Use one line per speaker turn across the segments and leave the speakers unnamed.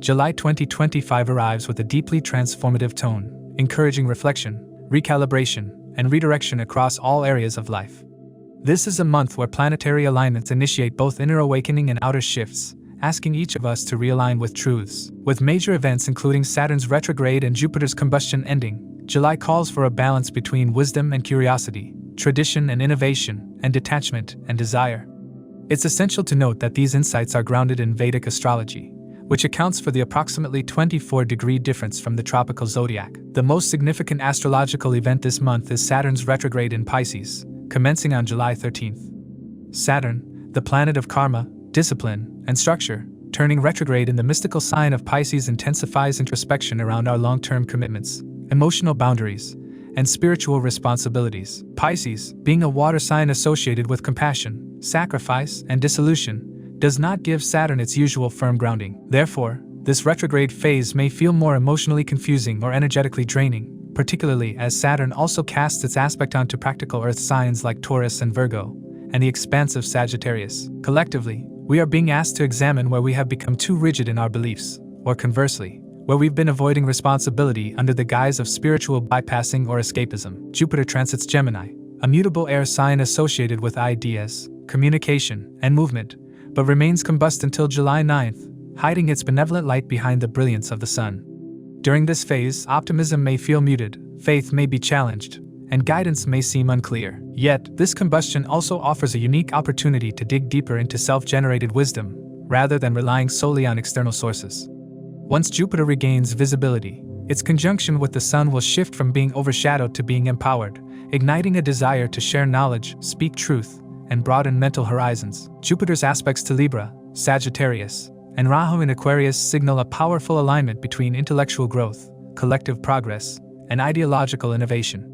July 2025 arrives with a deeply transformative tone, encouraging reflection, recalibration, and redirection across all areas of life. This is a month where planetary alignments initiate both inner awakening and outer shifts, asking each of us to realign with truths. With major events including Saturn's retrograde and Jupiter's combustion ending, July calls for a balance between wisdom and curiosity, tradition and innovation, and detachment and desire. It's essential to note that these insights are grounded in Vedic astrology, which accounts for the approximately 24-degree difference from the tropical zodiac. The most significant astrological event this month is Saturn's retrograde in Pisces, commencing on July 13th. Saturn, the planet of karma, discipline, and structure, turning retrograde in the mystical sign of Pisces intensifies introspection around our long-term commitments, emotional boundaries, and spiritual responsibilities. Pisces, being a water sign associated with compassion, sacrifice, and dissolution, does not give Saturn its usual firm grounding. Therefore, this retrograde phase may feel more emotionally confusing or energetically draining, particularly as Saturn also casts its aspect onto practical earth signs like Taurus and Virgo, and the expansive Sagittarius. Collectively, we are being asked to examine where we have become too rigid in our beliefs, or conversely, where we've been avoiding responsibility under the guise of spiritual bypassing or escapism. Jupiter transits Gemini, a mutable air sign associated with ideas, communication, and movement, but remains combust until July 9th, hiding its benevolent light behind the brilliance of the sun. During this phase, optimism may feel muted, faith may be challenged, and guidance may seem unclear. Yet, this combustion also offers a unique opportunity to dig deeper into self-generated wisdom, rather than relying solely on external sources. Once Jupiter regains visibility, its conjunction with the Sun will shift from being overshadowed to being empowered, igniting a desire to share knowledge, speak truth, and broaden mental horizons. Jupiter's aspects to Libra, Sagittarius, and Rahu in Aquarius signal a powerful alignment between intellectual growth, collective progress, and ideological innovation.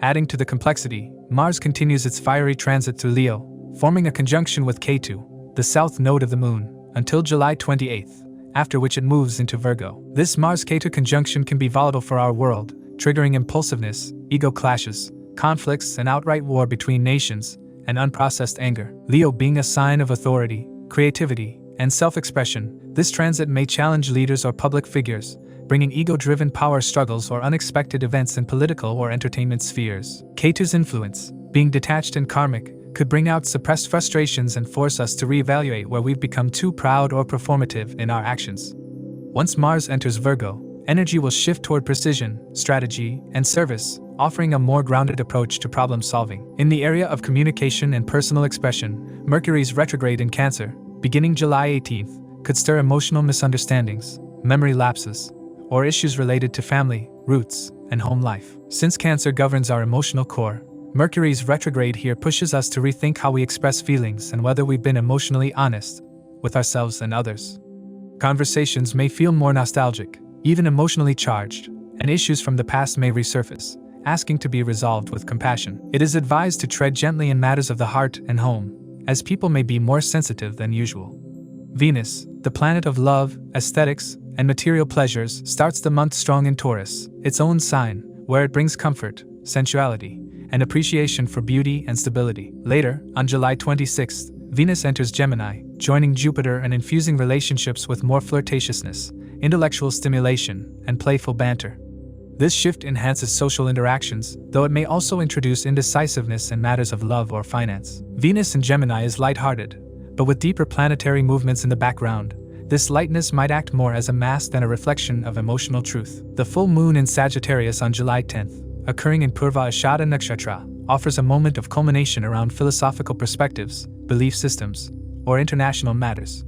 Adding to the complexity, Mars continues its fiery transit through Leo, forming a conjunction with Ketu, the south node of the Moon, until July 28th, after which it moves into Virgo. This Mars-Ketu conjunction can be volatile for our world, triggering impulsiveness, ego clashes, conflicts, and outright war between nations, and unprocessed anger. Leo being a sign of authority, creativity, and self-expression, this transit may challenge leaders or public figures, bringing ego-driven power struggles or unexpected events in political or entertainment spheres. Ketu's influence, being detached and karmic, could bring out suppressed frustrations and force us to reevaluate where we've become too proud or performative in our actions. Once Mars enters Virgo, energy will shift toward precision, strategy, and service, offering a more grounded approach to problem-solving. In the area of communication and personal expression, Mercury's retrograde in Cancer, beginning July 18th, could stir emotional misunderstandings, memory lapses, or issues related to family, roots, and home life. Since Cancer governs our emotional core, Mercury's retrograde here pushes us to rethink how we express feelings and whether we've been emotionally honest with ourselves and others. Conversations may feel more nostalgic, even emotionally charged, and issues from the past may resurface, asking to be resolved with compassion. It is advised to tread gently in matters of the heart and home, as people may be more sensitive than usual. Venus, the planet of love, aesthetics, and material pleasures, starts the month strong in Taurus, its own sign, where it brings comfort, sensuality, and appreciation for beauty and stability. Later, on July 26th, Venus enters Gemini, joining Jupiter and infusing relationships with more flirtatiousness, intellectual stimulation, and playful banter. This shift enhances social interactions, though it may also introduce indecisiveness in matters of love or finance. Venus in Gemini is lighthearted, but with deeper planetary movements in the background, this lightness might act more as a mask than a reflection of emotional truth. The full moon in Sagittarius on July 10th, occurring in Purva Ashada Nakshatra, offers a moment of culmination around philosophical perspectives, belief systems, or international matters.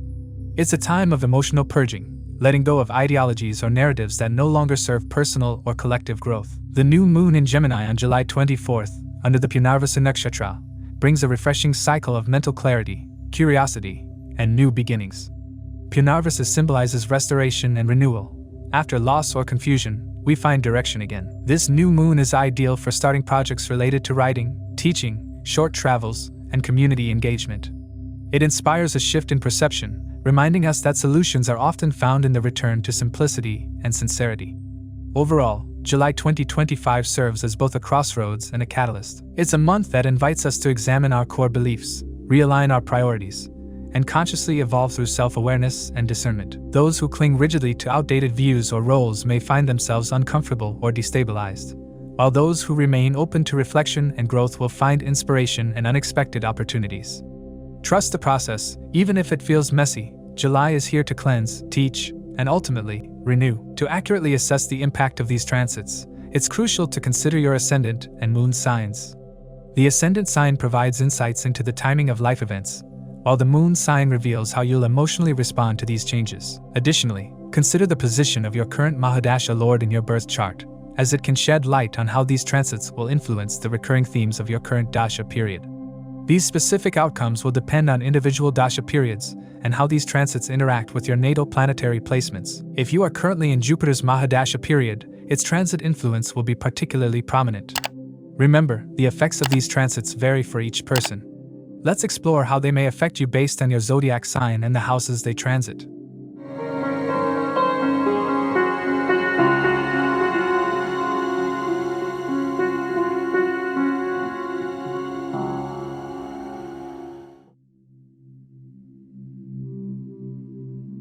It's a time of emotional purging, letting go of ideologies or narratives that no longer serve personal or collective growth. The new moon in Gemini on July 24th, under the Punarvasa Nakshatra, brings a refreshing cycle of mental clarity, curiosity, and new beginnings. Punarvasa symbolizes restoration and renewal. After loss or confusion, we find direction again. This new moon is ideal for starting projects related to writing, teaching, short travels, and community engagement. It inspires a shift in perception, reminding us that solutions are often found in the return to simplicity and sincerity. Overall, July 2025 serves as both a crossroads and a catalyst. It's a month that invites us to examine our core beliefs, realign our priorities, and consciously evolve through self-awareness and discernment. Those who cling rigidly to outdated views or roles may find themselves uncomfortable or destabilized, while those who remain open to reflection and growth will find inspiration and unexpected opportunities. Trust the process, even if it feels messy. July is here to cleanse, teach, and ultimately, renew. To accurately assess the impact of these transits, it's crucial to consider your ascendant and moon signs. The ascendant sign provides insights into the timing of life events, while the moon sign reveals how you'll emotionally respond to these changes. Additionally, consider the position of your current Maha-Dasha lord in your birth chart, as it can shed light on how these transits will influence the recurring themes of your current Dasha period. These specific outcomes will depend on individual Dasha periods and how these transits interact with your natal planetary placements. If you are currently in Jupiter's Maha-Dasha period, its transit influence will be particularly prominent. Remember, the effects of these transits vary for each person. Let's explore how they may affect you based on your zodiac sign and the houses they transit.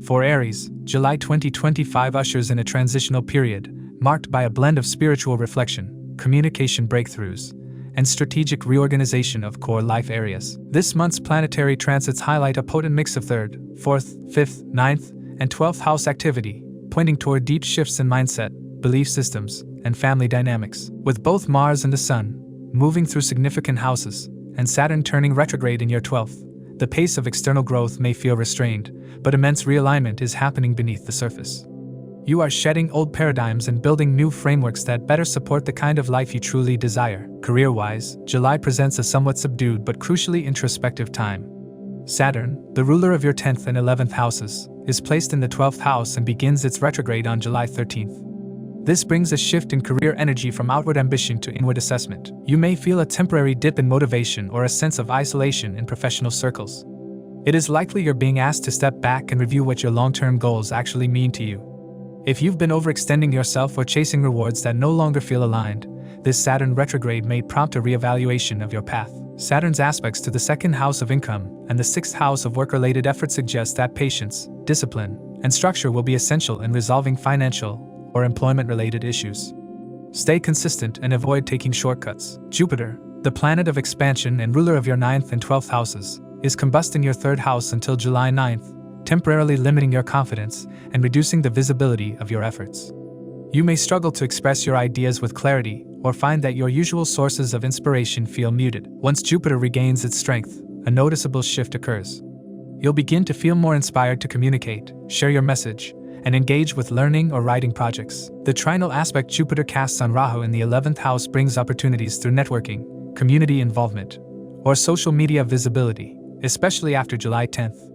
For Aries, July 2025 ushers in a transitional period, marked by a blend of spiritual reflection, communication breakthroughs, and strategic reorganization of core life areas. This month's planetary transits highlight a potent mix of 3rd, 4th, 5th, 9th, and 12th house activity, pointing toward deep shifts in mindset, belief systems, and family dynamics. With both Mars and the Sun moving through significant houses, and Saturn turning retrograde in your 12th, the pace of external growth may feel restrained, but immense realignment is happening beneath the surface. You are shedding old paradigms and building new frameworks that better support the kind of life you truly desire. Career-wise, July presents a somewhat subdued but crucially introspective time. Saturn, the ruler of your 10th and 11th houses, is placed in the 12th house and begins its retrograde on July 13th. This brings a shift in career energy from outward ambition to inward assessment. You may feel a temporary dip in motivation or a sense of isolation in professional circles. It is likely you're being asked to step back and review what your long-term goals actually mean to you. If you've been overextending yourself or chasing rewards that no longer feel aligned, this Saturn retrograde may prompt a reevaluation of your path. Saturn's aspects to the 2nd house of income and the 6th house of work-related efforts suggest that patience, discipline, and structure will be essential in resolving financial or employment-related issues. Stay consistent and avoid taking shortcuts. Jupiter, the planet of expansion and ruler of your 9th and 12th houses, is combusting your 3rd house until July 9th, temporarily limiting your confidence and reducing the visibility of your efforts. You may struggle to express your ideas with clarity or find that your usual sources of inspiration feel muted. Once Jupiter regains its strength, a noticeable shift occurs. You'll begin to feel more inspired to communicate, share your message, and engage with learning or writing projects. The trinal aspect Jupiter casts on Rahu in the 11th house brings opportunities through networking, community involvement, or social media visibility, especially after July 10th.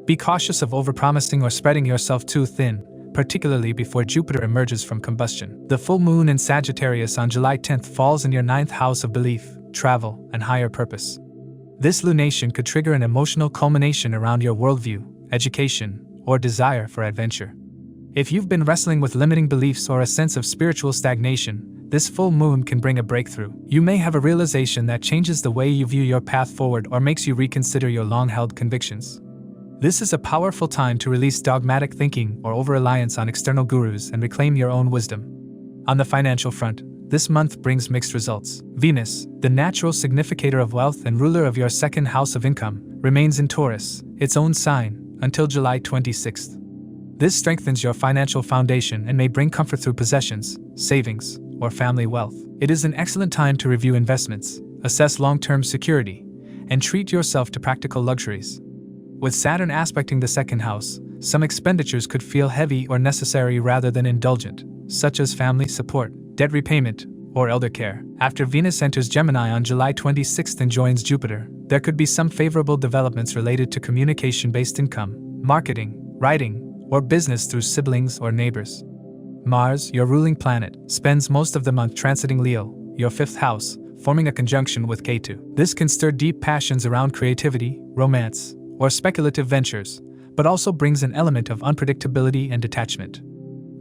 Be cautious of overpromising or spreading yourself too thin, particularly before Jupiter emerges from combustion. The full moon in Sagittarius on July 10th falls in your 9th house of belief, travel, and higher purpose. This lunation could trigger an emotional culmination around your worldview, education, or desire for adventure. If you've been wrestling with limiting beliefs or a sense of spiritual stagnation, this full moon can bring a breakthrough. You may have a realization that changes the way you view your path forward or makes you reconsider your long-held convictions. This is a powerful time to release dogmatic thinking or over-reliance on external gurus and reclaim your own wisdom. On the financial front, this month brings mixed results. Venus, the natural significator of wealth and ruler of your 2nd house of income, remains in Taurus, its own sign, until July 26th. This strengthens your financial foundation and may bring comfort through possessions, savings, or family wealth. It is an excellent time to review investments, assess long-term security, and treat yourself to practical luxuries. With Saturn aspecting the 2nd house, some expenditures could feel heavy or necessary rather than indulgent, such as family support, debt repayment, or elder care. After Venus enters Gemini on July 26th and joins Jupiter, there could be some favorable developments related to communication-based income, marketing, writing, or business through siblings or neighbors. Mars, your ruling planet, spends most of the month transiting Leo, your 5th house, forming a conjunction with Ketu. This can stir deep passions around creativity, romance, or speculative ventures, but also brings an element of unpredictability and detachment.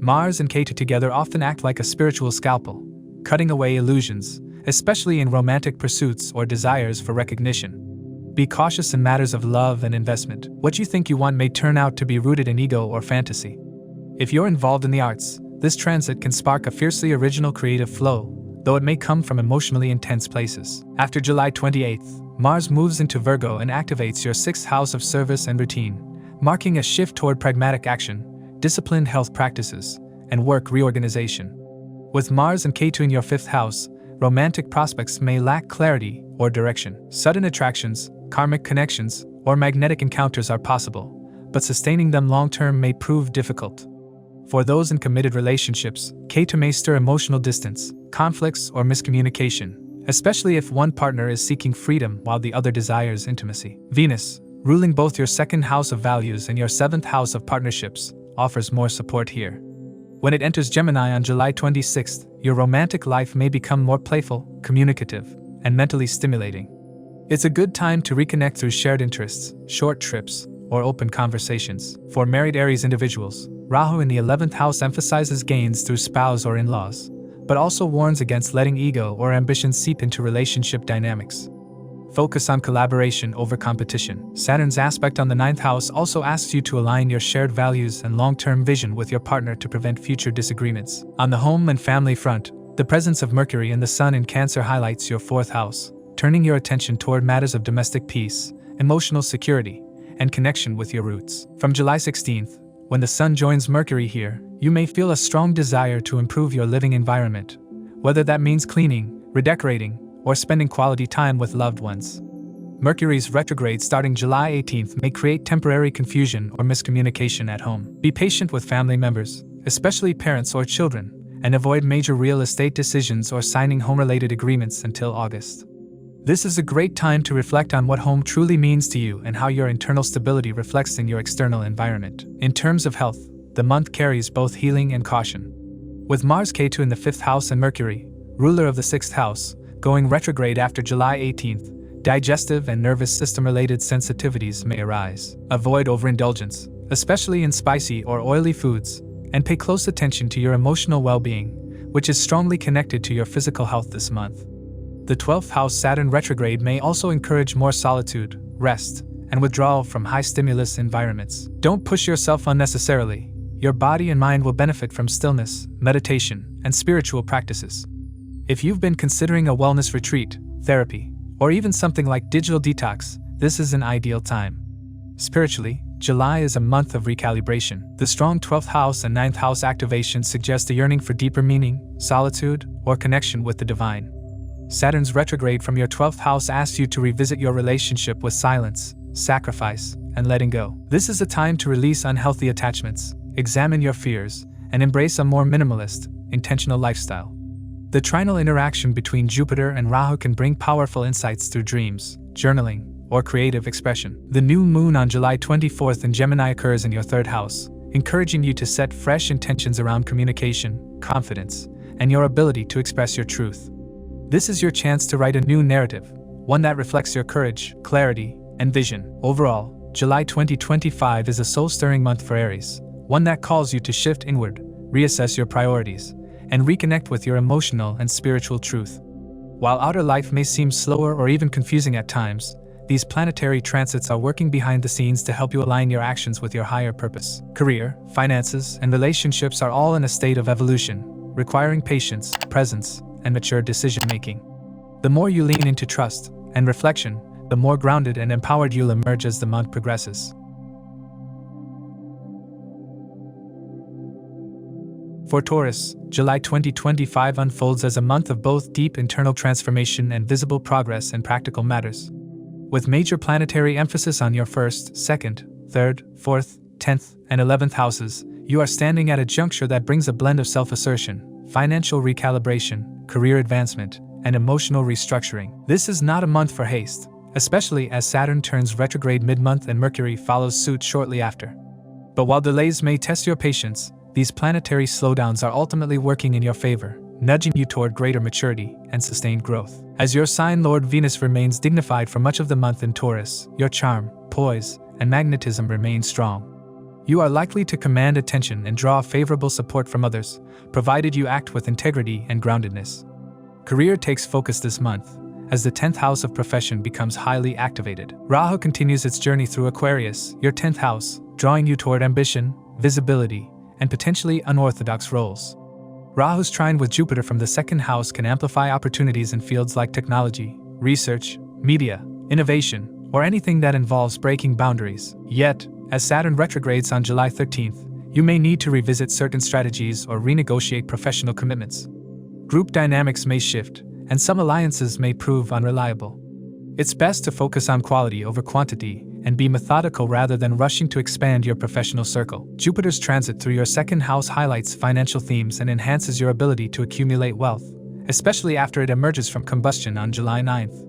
Mars and Ketu together often act like a spiritual scalpel, cutting away illusions, especially in romantic pursuits or desires for recognition. Be cautious in matters of love and investment. What you think you want may turn out to be rooted in ego or fantasy. If you're involved in the arts, this transit can spark a fiercely original creative flow, though it may come from emotionally intense places. After July 28th, Mars moves into Virgo and activates your 6th house of service and routine, marking a shift toward pragmatic action, disciplined health practices, and work reorganization. With Mars and Ketu in your 5th house, romantic prospects may lack clarity or direction. Sudden attractions, karmic connections, or magnetic encounters are possible, but sustaining them long-term may prove difficult. For those in committed relationships, Ketu may stir emotional distance, conflicts, or miscommunication, especially if one partner is seeking freedom while the other desires intimacy. Venus, ruling both your 2nd house of values and your 7th house of partnerships, offers more support here. When it enters Gemini on July 26th, your romantic life may become more playful, communicative, and mentally stimulating. It's a good time to reconnect through shared interests, short trips, or open conversations. For married Aries individuals, Rahu in the 11th house emphasizes gains through spouse or in-laws, but also warns against letting ego or ambition seep into relationship dynamics. Focus on collaboration over competition. Saturn's aspect on the 9th house also asks you to align your shared values and long-term vision with your partner to prevent future disagreements. On the home and family front, the presence of Mercury and the Sun in Cancer highlights your 4th house, turning your attention toward matters of domestic peace, emotional security, and connection with your roots. From July 16th, when the Sun joins Mercury here, you may feel a strong desire to improve your living environment, whether that means cleaning, redecorating, or spending quality time with loved ones. Mercury's retrograde starting July 18th may create temporary confusion or miscommunication at home. Be patient with family members, especially parents or children, and avoid major real estate decisions or signing home-related agreements until August. This is a great time to reflect on what home truly means to you and how your internal stability reflects in your external environment. In terms of health, the month carries both healing and caution. With Mars Ketu in the 5th house and Mercury, ruler of the 6th house, going retrograde after July 18th, digestive and nervous system-related sensitivities may arise. Avoid overindulgence, especially in spicy or oily foods, and pay close attention to your emotional well-being, which is strongly connected to your physical health this month. The 12th house Saturn retrograde may also encourage more solitude, rest, and withdrawal from high-stimulus environments. Don't push yourself unnecessarily. Your body and mind will benefit from stillness, meditation, and spiritual practices. If you've been considering a wellness retreat, therapy, or even something like digital detox, this is an ideal time. Spiritually, July is a month of recalibration. The strong 12th house and 9th house activations suggest a yearning for deeper meaning, solitude, or connection with the divine. Saturn's retrograde from your 12th house asks you to revisit your relationship with silence, sacrifice, and letting go. This is a time to release unhealthy attachments, examine your fears, and embrace a more minimalist, intentional lifestyle. The trinal interaction between Jupiter and Rahu can bring powerful insights through dreams, journaling, or creative expression. The new moon on July 24th in Gemini occurs in your 3rd house, encouraging you to set fresh intentions around communication, confidence, and your ability to express your truth. This is your chance to write a new narrative, one that reflects your courage, clarity, and vision. Overall, July 2025 is a soul-stirring month for Aries, one that calls you to shift inward, reassess your priorities, and reconnect with your emotional and spiritual truth. While outer life may seem slower or even confusing at times, these planetary transits are working behind the scenes to help you align your actions with your higher purpose. Career, finances, and relationships are all in a state of evolution, requiring patience, presence, and mature decision-making. The more you lean into trust and reflection, the more grounded and empowered you'll emerge as the month progresses. For Taurus, July 2025 unfolds as a month of both deep internal transformation and visible progress in practical matters. With major planetary emphasis on your 1st, 2nd, 3rd, 4th, 10th, and 11th houses, you are standing at a juncture that brings a blend of self-assertion, financial recalibration, career advancement, and emotional restructuring. This is not a month for haste, especially as Saturn turns retrograde mid-month and Mercury follows suit shortly after. But while delays may test your patience, these planetary slowdowns are ultimately working in your favor, nudging you toward greater maturity and sustained growth. As your sign Lord Venus remains dignified for much of the month in Taurus, your charm, poise, and magnetism remain strong. You are likely to command attention and draw favorable support from others, provided you act with integrity and groundedness. Career takes focus this month, as the 10th house of profession becomes highly activated. Rahu continues its journey through Aquarius, your 10th house, drawing you toward ambition, visibility, and potentially unorthodox roles. Rahu's trine with Jupiter from the 2nd house can amplify opportunities in fields like technology, research, media, innovation, or anything that involves breaking boundaries. Yet, as Saturn retrogrades on July 13th, you may need to revisit certain strategies or renegotiate professional commitments. Group dynamics may shift, and some alliances may prove unreliable. It's best to focus on quality over quantity and be methodical rather than rushing to expand your professional circle. Jupiter's transit through your 2nd house highlights financial themes and enhances your ability to accumulate wealth, especially after it emerges from combustion on July 9th.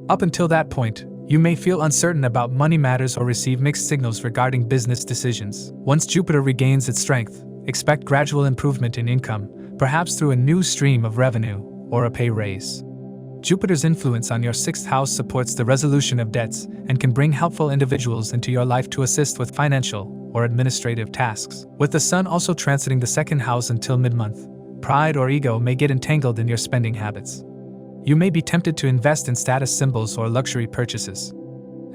Up until that point, you may feel uncertain about money matters or receive mixed signals regarding business decisions. Once Jupiter regains its strength, expect gradual improvement in income, perhaps through a new stream of revenue or a pay raise. Jupiter's influence on your 6th house supports the resolution of debts and can bring helpful individuals into your life to assist with financial or administrative tasks. With the Sun also transiting the 2nd house until mid-month, pride or ego may get entangled in your spending habits. You may be tempted to invest in status symbols or luxury purchases.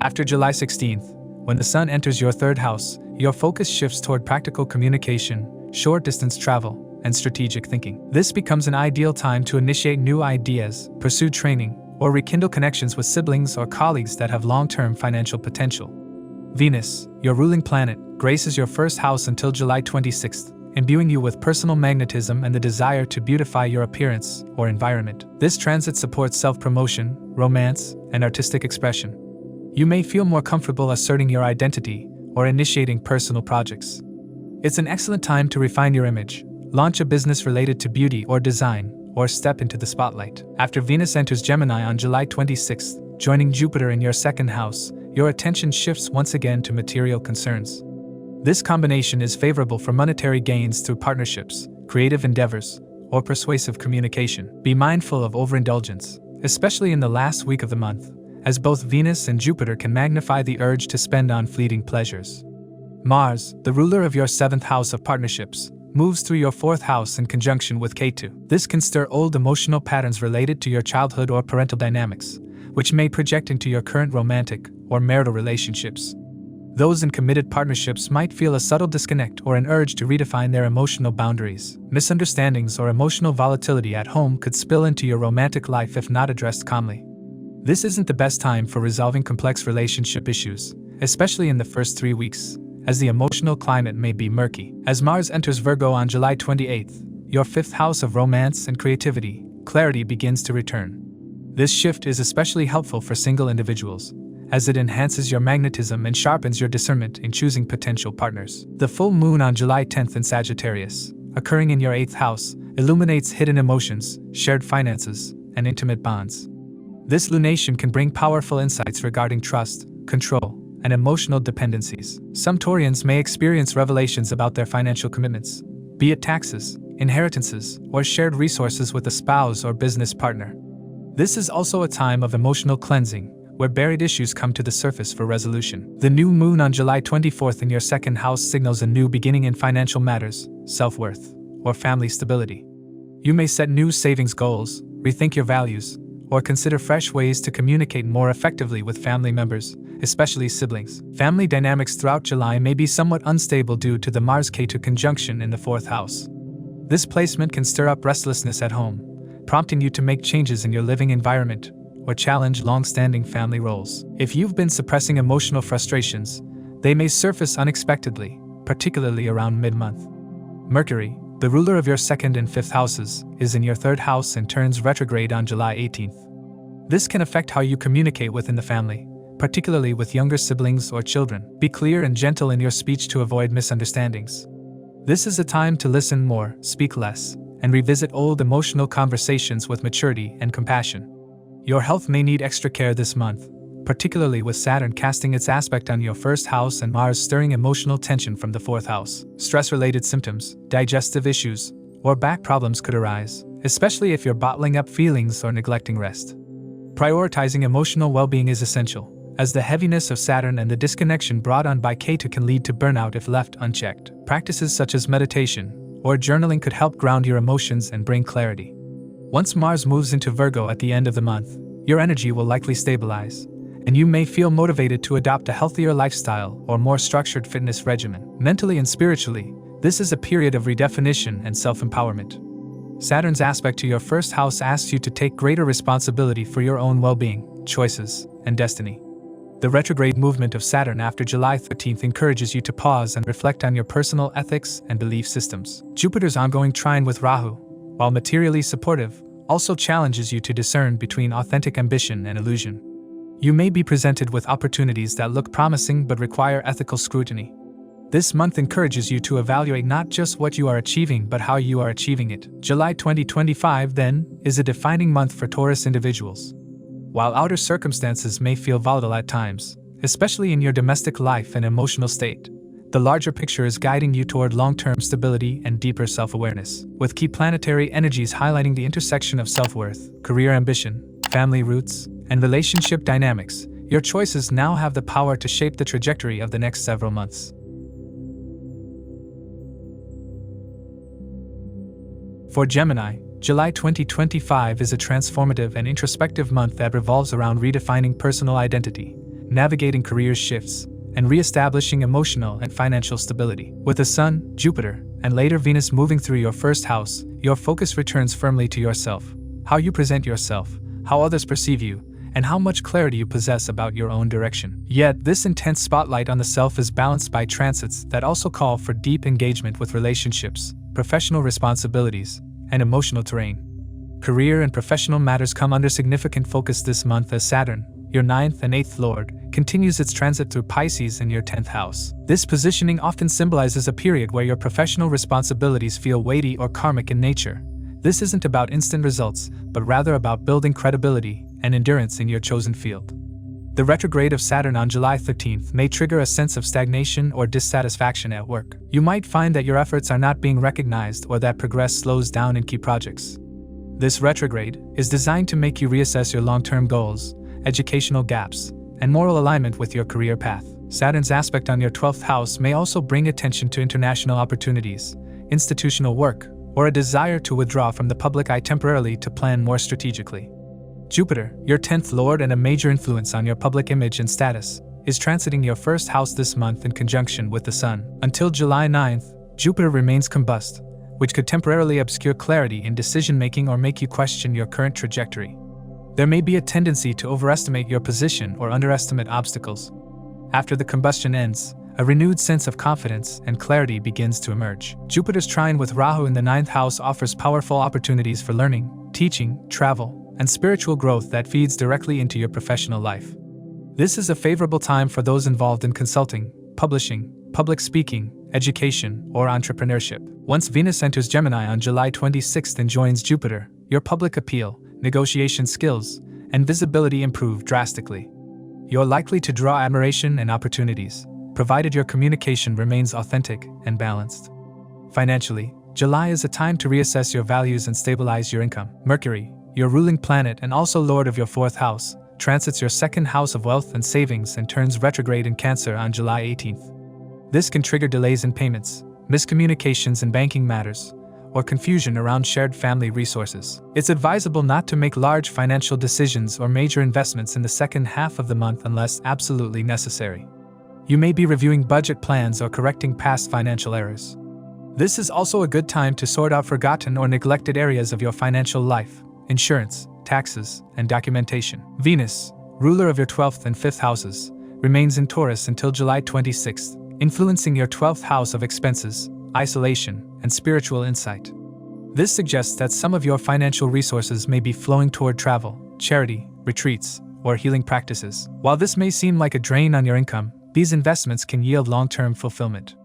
After July 16th, when the Sun enters your 3rd house, your focus shifts toward practical communication, short-distance travel, and strategic thinking. This becomes an ideal time to initiate new ideas, pursue training, or rekindle connections with siblings or colleagues that have long-term financial potential. Venus, your ruling planet, graces your 1st house until July 26th, imbuing you with personal magnetism and the desire to beautify your appearance or environment. This transit supports self-promotion, romance, and artistic expression. You may feel more comfortable asserting your identity or initiating personal projects. It's an excellent time to refine your image, launch a business related to beauty or design, or step into the spotlight. After Venus enters Gemini on July 26th, joining Jupiter in your 2nd house, your attention shifts once again to material concerns. This combination is favorable for monetary gains through partnerships, creative endeavors, or persuasive communication. Be mindful of overindulgence, especially in the last week of the month, as both Venus and Jupiter can magnify the urge to spend on fleeting pleasures. Mars, the ruler of your 7th house of partnerships, moves through your 4th house in conjunction with Ketu. This can stir old emotional patterns related to your childhood or parental dynamics, which may project into your current romantic or marital relationships. Those in committed partnerships might feel a subtle disconnect or an urge to redefine their emotional boundaries. Misunderstandings or emotional volatility at home could spill into your romantic life if not addressed calmly. This isn't the best time for resolving complex relationship issues, especially in the first 3 weeks, as the emotional climate may be murky. As Mars enters Virgo on July 28th, your 5th house of romance and creativity, clarity begins to return. This shift is especially helpful for single individuals, as it enhances your magnetism and sharpens your discernment in choosing potential partners. The full moon on July 10th in Sagittarius, occurring in your 8th house, illuminates hidden emotions, shared finances, and intimate bonds. This lunation can bring powerful insights regarding trust, control, and emotional dependencies. Some Taurians may experience revelations about their financial commitments, be it taxes, inheritances, or shared resources with a spouse or business partner. This is also a time of emotional cleansing, where buried issues come to the surface for resolution. The new moon on July 24th in your 2nd house signals a new beginning in financial matters, self-worth, or family stability. You may set new savings goals, rethink your values, or consider fresh ways to communicate more effectively with family members, especially siblings. Family dynamics throughout July may be somewhat unstable due to the Mars-Ketu conjunction in the 4th house. This placement can stir up restlessness at home, prompting you to make changes in your living environment or challenge long-standing family roles. If you've been suppressing emotional frustrations, they may surface unexpectedly, particularly around mid-month. Mercury, the ruler of your 2nd and 5th houses, is in your 3rd house and turns retrograde on July 18th. This can affect how you communicate within the family, particularly with younger siblings or children. Be clear and gentle in your speech to avoid misunderstandings. This is a time to listen more, speak less, and revisit old emotional conversations with maturity and compassion. Your health may need extra care this month, particularly with Saturn casting its aspect on your 1st house and Mars stirring emotional tension from the 4th house. Stress-related symptoms, digestive issues, or back problems could arise, especially if you're bottling up feelings or neglecting rest. Prioritizing emotional well-being is essential, as the heaviness of Saturn and the disconnection brought on by Ketu can lead to burnout if left unchecked. Practices such as meditation or journaling could help ground your emotions and bring clarity. Once Mars moves into Virgo at the end of the month, your energy will likely stabilize, and you may feel motivated to adopt a healthier lifestyle or more structured fitness regimen. Mentally and spiritually, this is a period of redefinition and self-empowerment. Saturn's aspect to your first house asks you to take greater responsibility for your own well-being, choices, and destiny. The retrograde movement of Saturn after July 13th encourages you to pause and reflect on your personal ethics and belief systems. Jupiter's ongoing trine with Rahu, while materially supportive, also challenges you to discern between authentic ambition and illusion. You may be presented with opportunities that look promising but require ethical scrutiny. This month encourages you to evaluate not just what you are achieving but how you are achieving it. July 2025, then, is a defining month for Taurus individuals. While outer circumstances may feel volatile at times, especially in your domestic life and emotional state, the larger picture is guiding you toward long-term stability and deeper self-awareness. With key planetary energies highlighting the intersection of self-worth, career ambition, family roots, and relationship dynamics, your choices now have the power to shape the trajectory of the next several months. For Gemini, July 2025 is a transformative and introspective month that revolves around redefining personal identity, navigating career shifts, and re-establishing emotional and financial stability. With the Sun, Jupiter, and later Venus moving through your first house, your focus returns firmly to yourself, how you present yourself, how others perceive you, and how much clarity you possess about your own direction. Yet, this intense spotlight on the self is balanced by transits that also call for deep engagement with relationships, professional responsibilities, and emotional terrain. Career and professional matters come under significant focus this month as Saturn, your 9th and 8th lord, continues its transit through Pisces in your 10th house. This positioning often symbolizes a period where your professional responsibilities feel weighty or karmic in nature. This isn't about instant results, but rather about building credibility and endurance in your chosen field. The retrograde of Saturn on July 13th may trigger a sense of stagnation or dissatisfaction at work. You might find that your efforts are not being recognized or that progress slows down in key projects. This retrograde is designed to make you reassess your long-term goals, educational gaps, and moral alignment with your career path. Saturn's aspect on your 12th house may also bring attention to international opportunities, institutional work, or a desire to withdraw from the public eye temporarily to plan more strategically. Jupiter, your 10th lord and a major influence on your public image and status, is transiting your first house this month in conjunction with the Sun. Until July 9th, Jupiter remains combust, which could temporarily obscure clarity in decision-making or make you question your current trajectory. There may be a tendency to overestimate your position or underestimate obstacles. After the combustion ends, a renewed sense of confidence and clarity begins to emerge. Jupiter's trine with Rahu in the 9th house offers powerful opportunities for learning, teaching, travel, and spiritual growth that feeds directly into your professional life. This is a favorable time for those involved in consulting, publishing, public speaking, education, or entrepreneurship. Once Venus enters Gemini on July 26th and joins Jupiter, your public appeal, negotiation skills, and visibility improve drastically. You're likely to draw admiration and opportunities, provided your communication remains authentic and balanced. Financially, July is a time to reassess your values and stabilize your income. Mercury, your ruling planet and also lord of your 4th house, transits your 2nd house of wealth and savings and turns retrograde in Cancer on July 18th. This can trigger delays in payments, miscommunications in banking matters, or confusion around shared family resources. It's advisable not to make large financial decisions or major investments in the second half of the month unless absolutely necessary. You may be reviewing budget plans or correcting past financial errors. This is also a good time to sort out forgotten or neglected areas of your financial life: insurance, taxes, and documentation. Venus, ruler of your 12th and 5th houses, remains in Taurus until July 26th, influencing your 12th house of expenses, isolation, and spiritual insight. This suggests that some of your financial resources may be flowing toward travel, charity, retreats, or healing practices. While this may seem like a drain on your income, these investments can yield long-term fulfillment.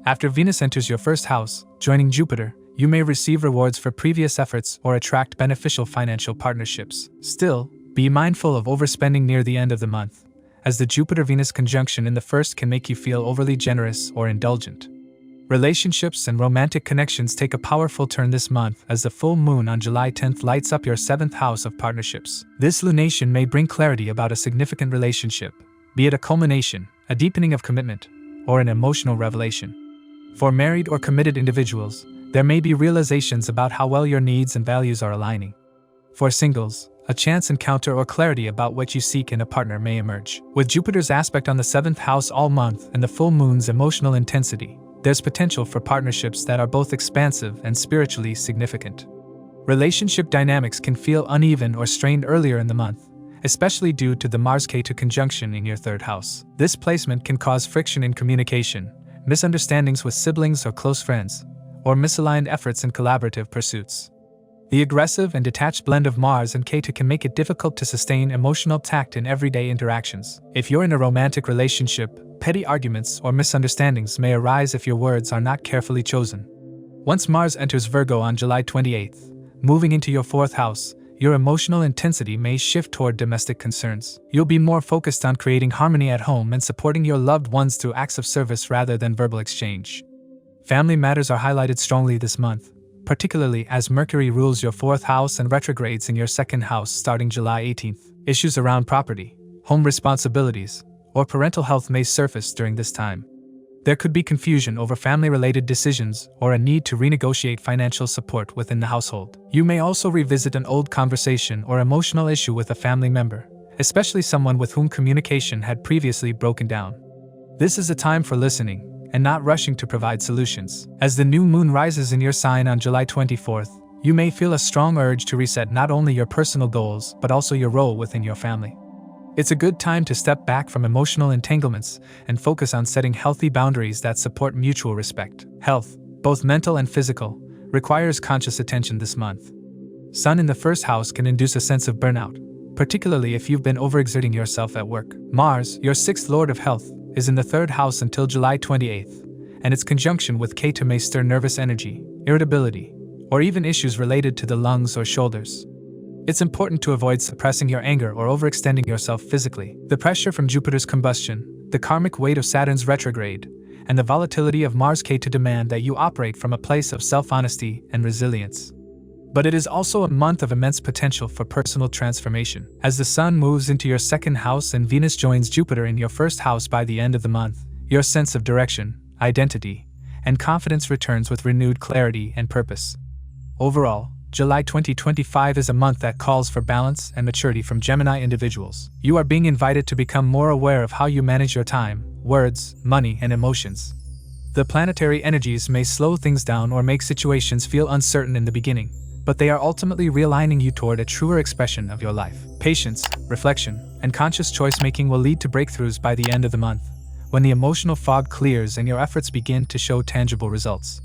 After Venus enters your 1st house, joining Jupiter, you may receive rewards for previous efforts or attract beneficial financial partnerships. Still, be mindful of overspending near the end of the month, as the Jupiter-Venus conjunction in the 1st can make you feel overly generous or indulgent. Relationships and romantic connections take a powerful turn this month as the full moon on July 10th lights up your 7th house of partnerships. This lunation may bring clarity about a significant relationship, be it a culmination, a deepening of commitment, or an emotional revelation. For married or committed individuals, there may be realizations about how well your needs and values are aligning. For singles, a chance encounter or clarity about what you seek in a partner may emerge. With Jupiter's aspect on the 7th house all month and the full moon's emotional intensity, there's potential for partnerships that are both expansive and spiritually significant. Relationship dynamics can feel uneven or strained earlier in the month, especially due to the Mars-Ketu conjunction in your 3rd house. This placement can cause friction in communication, misunderstandings with siblings or close friends, or misaligned efforts in collaborative pursuits. The aggressive and detached blend of Mars and Ketu can make it difficult to sustain emotional tact in everyday interactions. If you're in a romantic relationship, petty arguments or misunderstandings may arise if your words are not carefully chosen. Once Mars enters Virgo on July 28th, moving into your 4th house, your emotional intensity may shift toward domestic concerns. You'll be more focused on creating harmony at home and supporting your loved ones through acts of service rather than verbal exchange. Family matters are highlighted strongly this month, particularly as Mercury rules your 4th house and retrogrades in your 2nd house starting July 18th. Issues around property, home responsibilities, or parental health may surface during this time. There could be confusion over family-related decisions or a need to renegotiate financial support within the household. You may also revisit an old conversation or emotional issue with a family member, especially someone with whom communication had previously broken down. This is a time for listening and not rushing to provide solutions. As the new moon rises in your sign on July 24th, you may feel a strong urge to reset not only your personal goals but also your role within your family. It's a good time to step back from emotional entanglements and focus on setting healthy boundaries that support mutual respect. Health, both mental and physical, requires conscious attention this month. Sun in the 1st house can induce a sense of burnout, particularly if you've been overexerting yourself at work. Mars, your 6th lord of health, is in the 3rd house until July 28th, and its conjunction with Ketu may stir nervous energy, irritability, or even issues related to the lungs or shoulders. It's important to avoid suppressing your anger or overextending yourself physically. The pressure from Jupiter's combustion, the karmic weight of Saturn's retrograde, and the volatility of Mars-Ketu demand that you operate from a place of self-honesty and resilience. But it is also a month of immense potential for personal transformation. As the Sun moves into your 2nd house and Venus joins Jupiter in your 1st house by the end of the month, your sense of direction, identity, and confidence returns with renewed clarity and purpose. Overall, July 2025 is a month that calls for balance and maturity from Gemini individuals. You are being invited to become more aware of how you manage your time, words, money, and emotions. The planetary energies may slow things down or make situations feel uncertain in the beginning, but they are ultimately realigning you toward a truer expression of your life. Patience, reflection, and conscious choice-making will lead to breakthroughs by the end of the month, when the emotional fog clears and your efforts begin to show tangible results.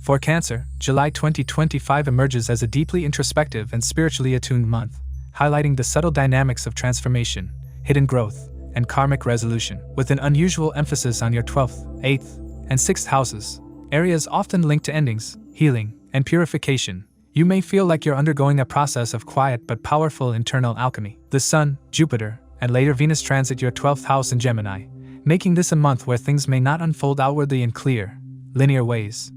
For Cancer, July 2025 emerges as a deeply introspective and spiritually attuned month, highlighting the subtle dynamics of transformation, hidden growth, and karmic resolution. With an unusual emphasis on your 12th, 8th, and 6th houses, areas often linked to endings, healing, and purification, you may feel like you're undergoing a process of quiet but powerful internal alchemy. The Sun, Jupiter, and later Venus transit your 12th house in Gemini, making this a month where things may not unfold outwardly in clear, linear ways.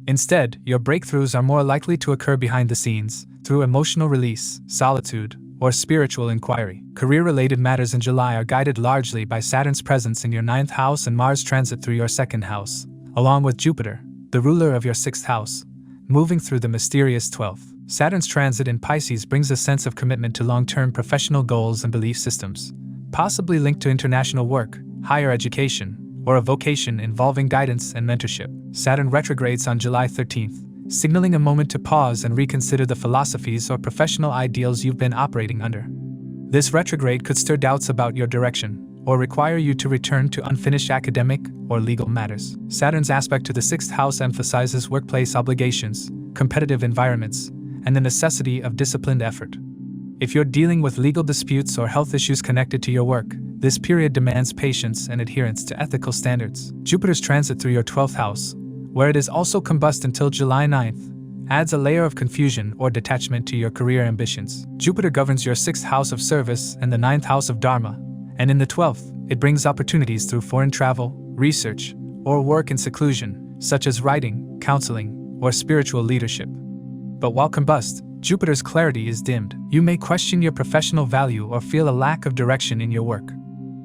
Instead, your breakthroughs are more likely to occur behind the scenes, through emotional release, solitude, or spiritual inquiry. Career-related matters in July are guided largely by Saturn's presence in your 9th house and Mars' transit through your 2nd house, along with Jupiter, the ruler of your 6th house, moving through the mysterious 12th. Saturn's transit in Pisces brings a sense of commitment to long-term professional goals and belief systems, possibly linked to international work, higher education, or a vocation involving guidance and mentorship. Saturn retrogrades on July 13th, signaling a moment to pause and reconsider the philosophies or professional ideals you've been operating under. This retrograde could stir doubts about your direction, or require you to return to unfinished academic or legal matters. Saturn's aspect to the 6th house emphasizes workplace obligations, competitive environments, and the necessity of disciplined effort. If you're dealing with legal disputes or health issues connected to your work, this period demands patience and adherence to ethical standards. Jupiter's transit through your 12th house, where it is also combust until July 9th, adds a layer of confusion or detachment to your career ambitions. Jupiter governs your 6th house of service and the 9th house of Dharma, and in the 12th, it brings opportunities through foreign travel, research, or work in seclusion, such as writing, counseling, or spiritual leadership. But while combust, Jupiter's clarity is dimmed. You may question your professional value or feel a lack of direction in your work.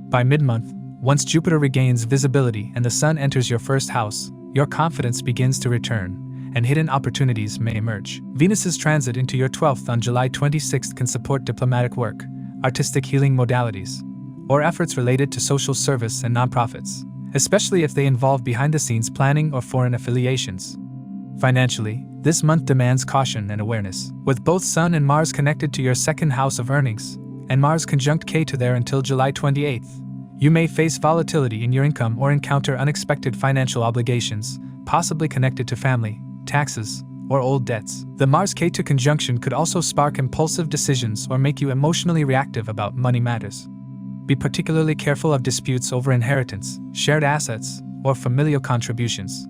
By mid-month, once Jupiter regains visibility and the Sun enters your 1st house, your confidence begins to return, and hidden opportunities may emerge. Venus's transit into your 12th on July 26th can support diplomatic work, artistic healing modalities, or efforts related to social service and nonprofits, especially if they involve behind-the-scenes planning or foreign affiliations. Financially, this month demands caution and awareness. With both Sun and Mars connected to your second house of earnings, and Mars conjunct Ketu there until July 28th, you may face volatility in your income or encounter unexpected financial obligations, possibly connected to family, taxes, or old debts. The Mars-Ketu conjunction could also spark impulsive decisions or make you emotionally reactive about money matters. Be particularly careful of disputes over inheritance, shared assets, or familial contributions.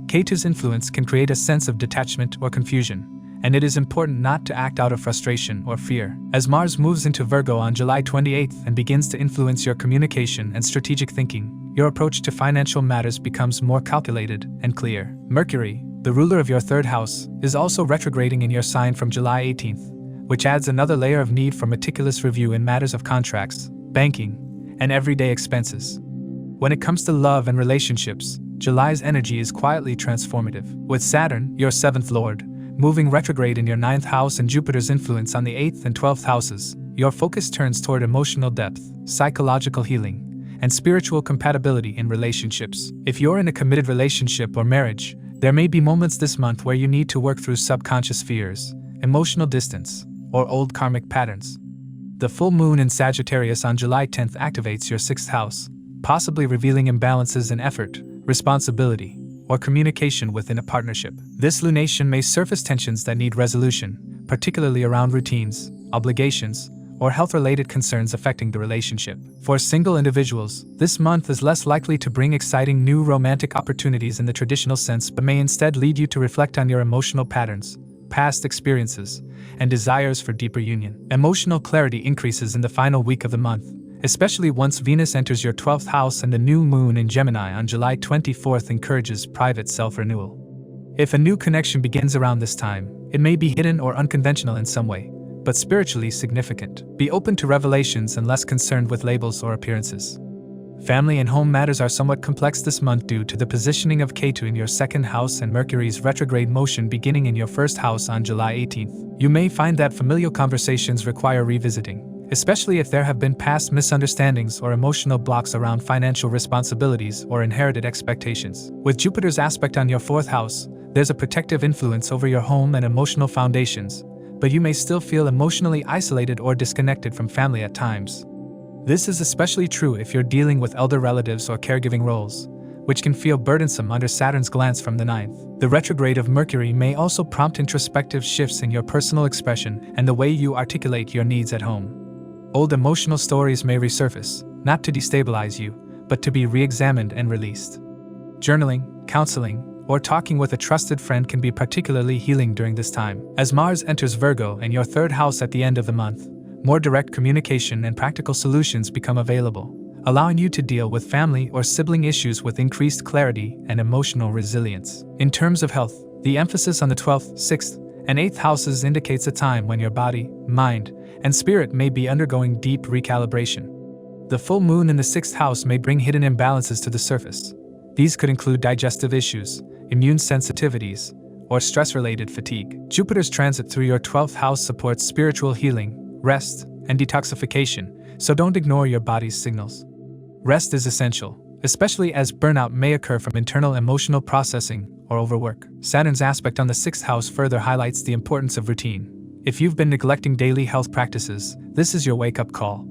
Ketu's influence can create a sense of detachment or confusion, and it is important not to act out of frustration or fear. As Mars moves into Virgo on July 28th and begins to influence your communication and strategic thinking, your approach to financial matters becomes more calculated and clear. Mercury, the ruler of your third house, is also retrograding in your sign from July 18th, which adds another layer of need for meticulous review in matters of contracts, banking, and everyday expenses. When it comes to love and relationships, July's energy is quietly transformative. With Saturn, your seventh lord, moving retrograde in your ninth house and Jupiter's influence on the 8th and 12th houses, your focus turns toward emotional depth, psychological healing, and spiritual compatibility in relationships. If you're in a committed relationship or marriage, there may be moments this month where you need to work through subconscious fears, emotional distance, or old karmic patterns. The full moon in Sagittarius on July 10th activates your sixth house, possibly revealing imbalances in effort, responsibility, or communication within a partnership. This lunation may surface tensions that need resolution, particularly around routines, obligations, or health-related concerns affecting the relationship. For single individuals, this month is less likely to bring exciting new romantic opportunities in the traditional sense, but may instead lead you to reflect on your emotional patterns, past experiences, and desires for deeper union. Emotional clarity increases in the final week of the month, especially once Venus enters your 12th house and the new moon in Gemini on July 24th encourages private self-renewal. If a new connection begins around this time, it may be hidden or unconventional in some way, but spiritually significant. Be open to revelations and less concerned with labels or appearances. Family and home matters are somewhat complex this month due to the positioning of Ketu in your second house and Mercury's retrograde motion beginning in your first house on July 18th. You may find that familial conversations require revisiting, especially if there have been past misunderstandings or emotional blocks around financial responsibilities or inherited expectations. With Jupiter's aspect on your fourth house, there's a protective influence over your home and emotional foundations, but you may still feel emotionally isolated or disconnected from family at times. This is especially true if you're dealing with elder relatives or caregiving roles, which can feel burdensome under Saturn's glance from the ninth. The retrograde of Mercury may also prompt introspective shifts in your personal expression and the way you articulate your needs at home. Old emotional stories may resurface, not to destabilize you, but to be re-examined and released. Journaling, counseling, or talking with a trusted friend can be particularly healing during this time. As Mars enters Virgo and your third house at the end of the month, more direct communication and practical solutions become available, allowing you to deal with family or sibling issues with increased clarity and emotional resilience. In terms of health, the emphasis on the 12th, 6th, and 8th houses indicates a time when your body, mind, and spirit may be undergoing deep recalibration. The full moon in the 6th house may bring hidden imbalances to the surface. These could include digestive issues, immune sensitivities, or stress-related fatigue. Jupiter's transit through your 12th house supports spiritual healing, rest, and detoxification, so don't ignore your body's signals. Rest is essential, especially as burnout may occur from internal emotional processing or overwork. Saturn's aspect on the 6th house further highlights the importance of routine. If you've been neglecting daily health practices, this is your wake-up call.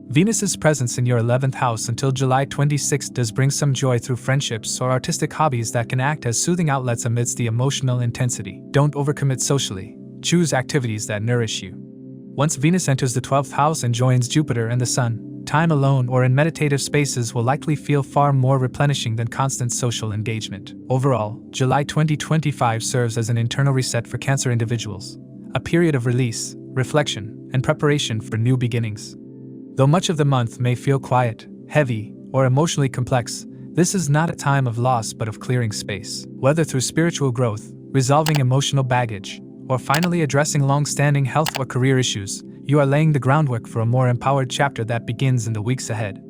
Venus's presence in your 11th house until July 26 does bring some joy through friendships or artistic hobbies that can act as soothing outlets amidst the emotional intensity. Don't overcommit socially. Choose activities that nourish you. Once Venus enters the 12th house and joins Jupiter and the Sun, time alone or in meditative spaces will likely feel far more replenishing than constant social engagement. Overall, July 2025 serves as an internal reset for Cancer individuals, a period of release, reflection, and preparation for new beginnings. Though much of the month may feel quiet, heavy, or emotionally complex, this is not a time of loss but of clearing space. Whether through spiritual growth, resolving emotional baggage, or finally addressing long-standing health or career issues, you are laying the groundwork for a more empowered chapter that begins in the weeks ahead.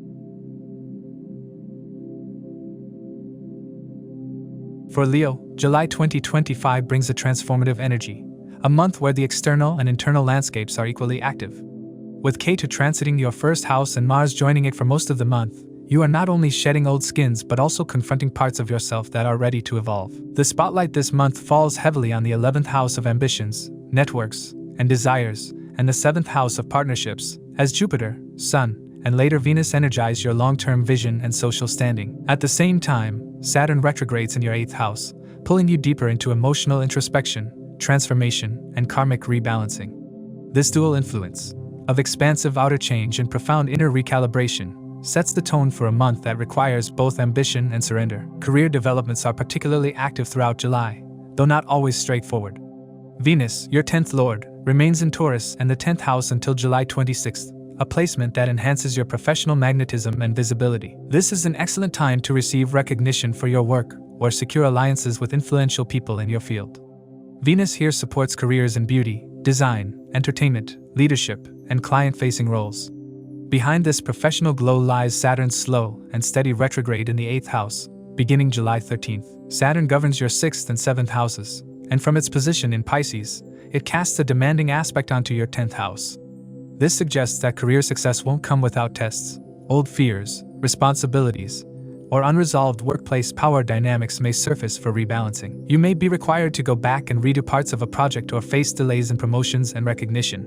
For Leo, July 2025 brings a transformative energy, a month where the external and internal landscapes are equally active. With Ketu transiting your first house and Mars joining it for most of the month, you are not only shedding old skins but also confronting parts of yourself that are ready to evolve. The spotlight this month falls heavily on the 11th house of ambitions, networks, and desires, and the 7th house of partnerships, as Jupiter, Sun, and later Venus energize your long-term vision and social standing. At the same time, Saturn retrogrades in your 8th house, pulling you deeper into emotional introspection, transformation, and karmic rebalancing. This dual influence, of expansive outer change and profound inner recalibration, sets the tone for a month that requires both ambition and surrender. Career developments are particularly active throughout July, though not always straightforward. Venus, your 10th lord, remains in Taurus and the 10th house until July 26th, a placement that enhances your professional magnetism and visibility. This is an excellent time to receive recognition for your work or secure alliances with influential people in your field. Venus here supports careers in beauty, design, entertainment, leadership, and client-facing roles. Behind this professional glow lies Saturn's slow and steady retrograde in the 8th house, beginning July 13th. Saturn governs your 6th and 7th houses, and from its position in Pisces, it casts a demanding aspect onto your 10th house. This suggests that career success won't come without tests, old fears, responsibilities, or unresolved workplace power dynamics may surface for rebalancing. You may be required to go back and redo parts of a project or face delays in promotions and recognition.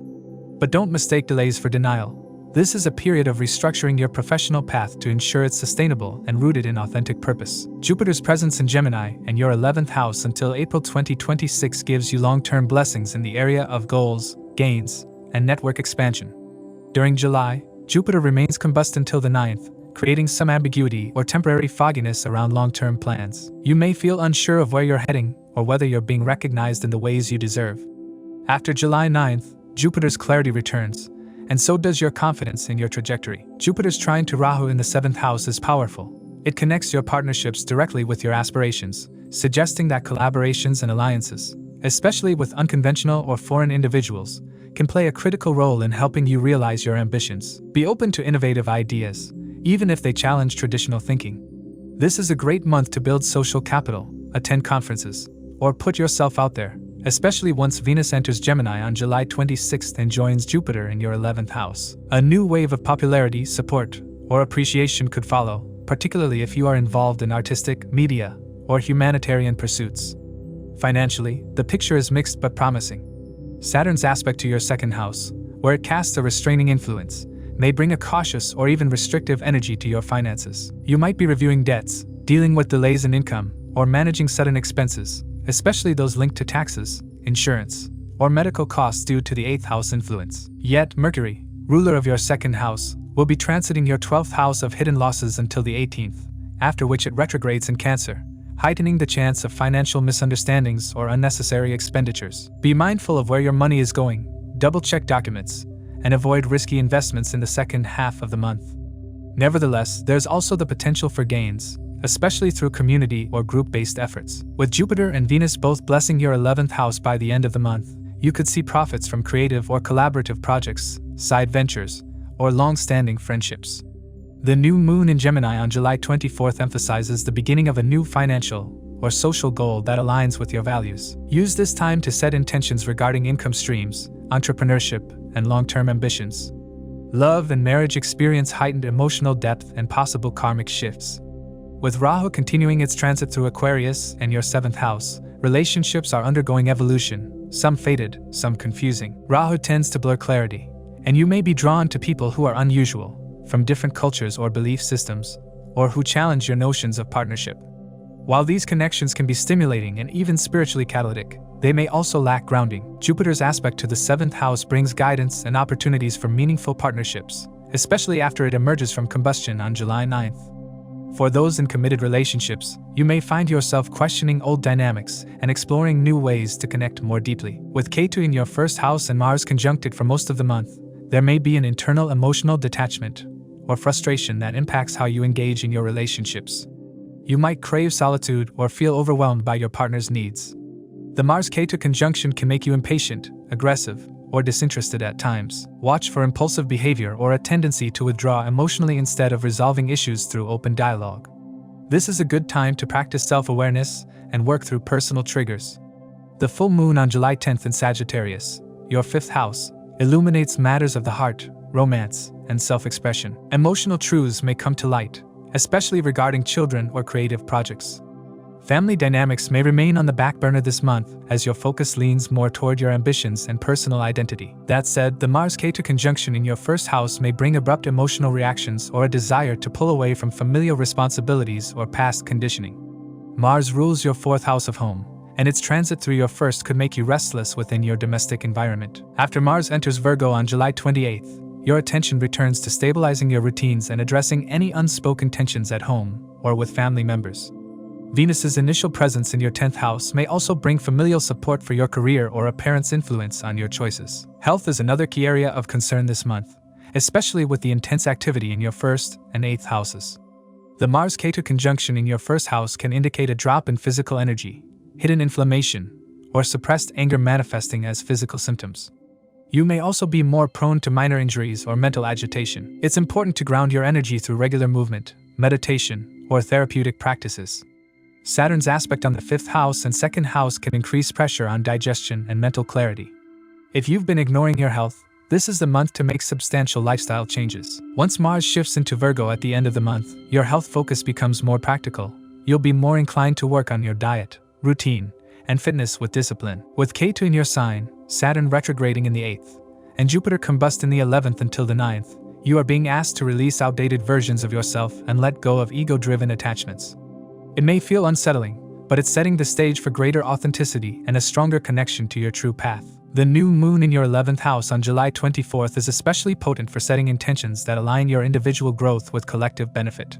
But don't mistake delays for denial. This is a period of restructuring your professional path to ensure it's sustainable and rooted in authentic purpose. Jupiter's presence in Gemini and your 11th house until April 2026 gives you long-term blessings in the area of goals, gains, and network expansion. During July, Jupiter remains combust until the 9th, creating some ambiguity or temporary fogginess around long-term plans. You may feel unsure of where you're heading or whether you're being recognized in the ways you deserve. After July 9th, Jupiter's clarity returns, and so does your confidence in your trajectory. Jupiter's trine to Rahu in the 7th house is powerful. It connects your partnerships directly with your aspirations, suggesting that collaborations and alliances, especially with unconventional or foreign individuals, can play a critical role in helping you realize your ambitions. Be open to innovative ideas, even if they challenge traditional thinking. This is a great month to build social capital, attend conferences, or put yourself out there, especially once Venus enters Gemini on July 26th and joins Jupiter in your 11th house. A new wave of popularity, support, or appreciation could follow, particularly if you are involved in artistic, media, or humanitarian pursuits. Financially, the picture is mixed but promising. Saturn's aspect to your 2nd house, where it casts a restraining influence, may bring a cautious or even restrictive energy to your finances. You might be reviewing debts, dealing with delays in income, or managing sudden expenses, especially those linked to taxes, insurance, or medical costs due to the 8th house influence. Yet Mercury, ruler of your 2nd house, will be transiting your 12th house of hidden losses until the 18th, after which it retrogrades in Cancer, heightening the chance of financial misunderstandings or unnecessary expenditures. Be mindful of where your money is going, double-check documents, and avoid risky investments in the second half of the month. Nevertheless, there's also the potential for gains, especially through community or group-based efforts. With Jupiter and Venus both blessing your 11th house by the end of the month, you could see profits from creative or collaborative projects, side ventures, or long-standing friendships. The new moon in Gemini on July 24th emphasizes the beginning of a new financial or social goal that aligns with your values. Use this time to set intentions regarding income streams, entrepreneurship, and long-term ambitions. Love and marriage experience heightened emotional depth and possible karmic shifts. With Rahu continuing its transit through Aquarius and your 7th house, relationships are undergoing evolution, some fated, some confusing. Rahu tends to blur clarity, and you may be drawn to people who are unusual, from different cultures or belief systems, or who challenge your notions of partnership. While these connections can be stimulating and even spiritually catalytic, they may also lack grounding. Jupiter's aspect to the 7th house brings guidance and opportunities for meaningful partnerships, especially after it emerges from combustion on July 9th. For those in committed relationships, you may find yourself questioning old dynamics and exploring new ways to connect more deeply. With Ketu in your 1st house and Mars conjuncted for most of the month, there may be an internal emotional detachment or frustration that impacts how you engage in your relationships. You might crave solitude or feel overwhelmed by your partner's needs. The Mars-Ketu conjunction can make you impatient, aggressive, or disinterested at times. Watch for impulsive behavior or a tendency to withdraw emotionally instead of resolving issues through open dialogue. This is a good time to practice self-awareness and work through personal triggers. The full moon on July 10th in Sagittarius, your 5th house, illuminates matters of the heart, romance, and self-expression. Emotional truths may come to light, especially regarding children or creative projects. Family dynamics may remain on the back burner this month as your focus leans more toward your ambitions and personal identity. That said, the Mars-Ketu conjunction in your 1st house may bring abrupt emotional reactions or a desire to pull away from familial responsibilities or past conditioning. Mars rules your 4th house of home, and its transit through your 1st could make you restless within your domestic environment. After Mars enters Virgo on July 28th, your attention returns to stabilizing your routines and addressing any unspoken tensions at home or with family members. Venus's initial presence in your 10th house may also bring familial support for your career or a parent's influence on your choices. Health is another key area of concern this month, especially with the intense activity in your 1st and 8th houses. The Mars-Ketu conjunction in your 1st house can indicate a drop in physical energy, hidden inflammation, or suppressed anger manifesting as physical symptoms. You may also be more prone to minor injuries or mental agitation. It's important to ground your energy through regular movement, meditation, or therapeutic practices. Saturn's aspect on the 5th house and 2nd house can increase pressure on digestion and mental clarity. If you've been ignoring your health, this is the month to make substantial lifestyle changes. Once Mars shifts into Virgo at the end of the month, your health focus becomes more practical. You'll be more inclined to work on your diet, routine, and fitness with discipline. With Ketu in your sign, Saturn retrograding in the 8th, and Jupiter combust in the 11th until the 9th, you are being asked to release outdated versions of yourself and let go of ego-driven attachments. It may feel unsettling, but it's setting the stage for greater authenticity and a stronger connection to your true path. The new moon in your 11th house on July 24th is especially potent for setting intentions that align your individual growth with collective benefit.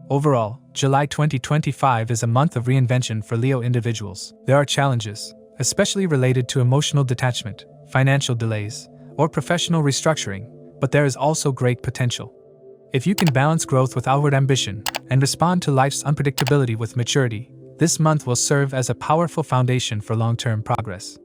Overall, July 2025 is a month of reinvention for Leo individuals. There are challenges, especially related to emotional detachment, financial delays, or professional restructuring, but there is also great potential. If you can balance growth with outward ambition and respond to life's unpredictability with maturity, this month will serve as a powerful foundation for long-term progress.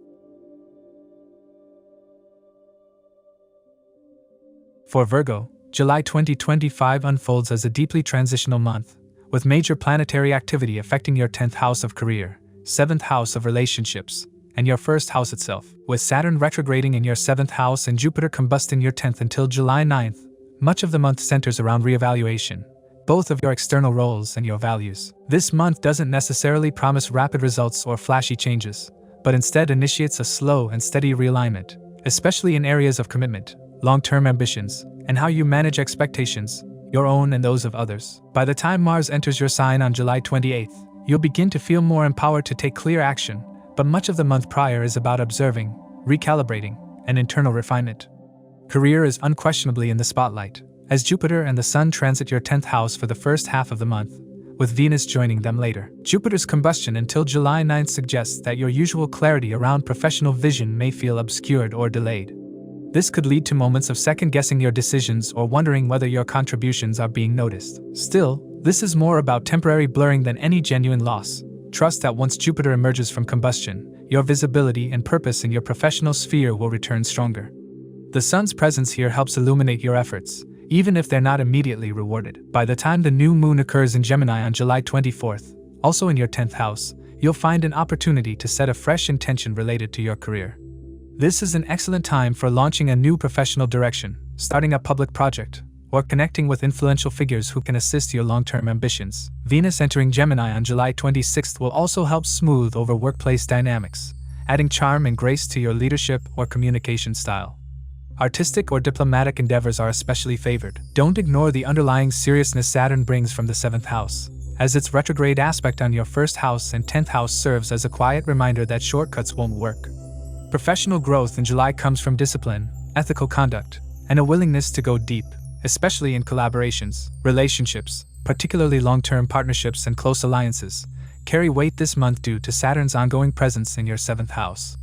For Virgo, July 2025 unfolds as a deeply transitional month, with major planetary activity affecting your 10th house of career, 7th house of relationships, and your 1st house itself. With Saturn retrograding in your 7th house and Jupiter combusting your 10th until July 9th, much of the month centers around reevaluation, both of your external roles and your values. This month doesn't necessarily promise rapid results or flashy changes, but instead initiates a slow and steady realignment, especially in areas of commitment, long-term ambitions, and how you manage expectations, your own and those of others. By the time Mars enters your sign on July 28th, you'll begin to feel more empowered to take clear action, but much of the month prior is about observing, recalibrating, and internal refinement. Career is unquestionably in the spotlight, as Jupiter and the Sun transit your 10th house for the first half of the month, with Venus joining them later. Jupiter's combustion until July 9th suggests that your usual clarity around professional vision may feel obscured or delayed. This could lead to moments of second-guessing your decisions or wondering whether your contributions are being noticed. Still, this is more about temporary blurring than any genuine loss. Trust that once Jupiter emerges from combustion, your visibility and purpose in your professional sphere will return stronger. The Sun's presence here helps illuminate your efforts, even if they're not immediately rewarded. By the time the new moon occurs in Gemini on July 24th, also in your 10th house, you'll find an opportunity to set a fresh intention related to your career. This is an excellent time for launching a new professional direction, starting a public project, or connecting with influential figures who can assist your long-term ambitions. Venus entering Gemini on July 26th will also help smooth over workplace dynamics, adding charm and grace to your leadership or communication style. Artistic or diplomatic endeavors are especially favored. Don't ignore the underlying seriousness Saturn brings from the 7th house, as its retrograde aspect on your 1st house and 10th house serves as a quiet reminder that shortcuts won't work. Professional growth in July comes from discipline, ethical conduct, and a willingness to go deep, especially in collaborations. Relationships, particularly long-term partnerships and close alliances, carry weight this month due to Saturn's ongoing presence in your 7th house.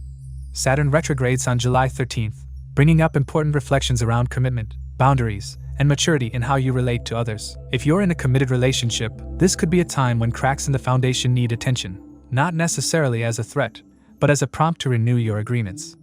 Saturn retrogrades on July 13th, bringing up important reflections around commitment, boundaries, and maturity in how you relate to others. If you're in a committed relationship, this could be a time when cracks in the foundation need attention, not necessarily as a threat, but as a prompt to renew your agreements.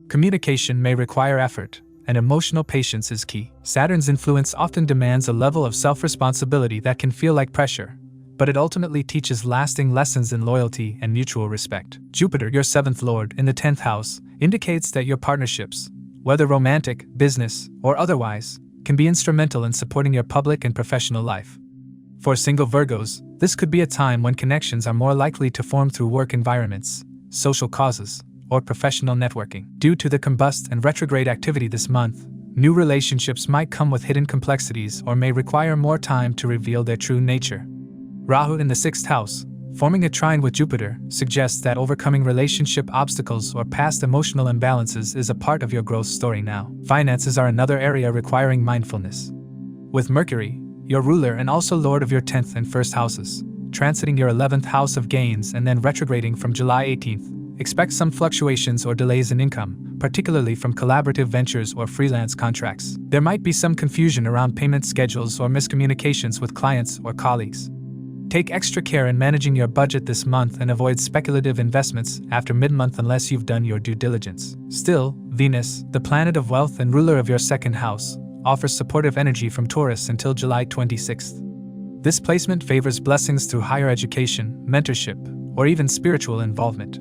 Communication may require effort, and emotional patience is key. Saturn's influence often demands a level of self-responsibility that can feel like pressure, but it ultimately teaches lasting lessons in loyalty and mutual respect. Jupiter, your 7th lord, in the 10th house, indicates that your partnerships, whether romantic, business, or otherwise, can be instrumental in supporting your public and professional life. For single Virgos, this could be a time when connections are more likely to form through work environments, social causes, or professional networking. Due to the combust and retrograde activity this month, new relationships might come with hidden complexities or may require more time to reveal their true nature. Rahu in the 6th house, forming a trine with Jupiter, suggests that overcoming relationship obstacles or past emotional imbalances is a part of your growth story now. Finances are another area requiring mindfulness. With Mercury, your ruler and also lord of your 10th and 1st houses, transiting your 11th house of gains and then retrograding from July 18th, expect some fluctuations or delays in income, particularly from collaborative ventures or freelance contracts. There might be some confusion around payment schedules or miscommunications with clients or colleagues. Take extra care in managing your budget this month and avoid speculative investments after mid-month unless you've done your due diligence. Still, Venus, the planet of wealth and ruler of your 2nd house, offers supportive energy from Taurus until July 26th. This placement favors blessings through higher education, mentorship, or even spiritual involvement.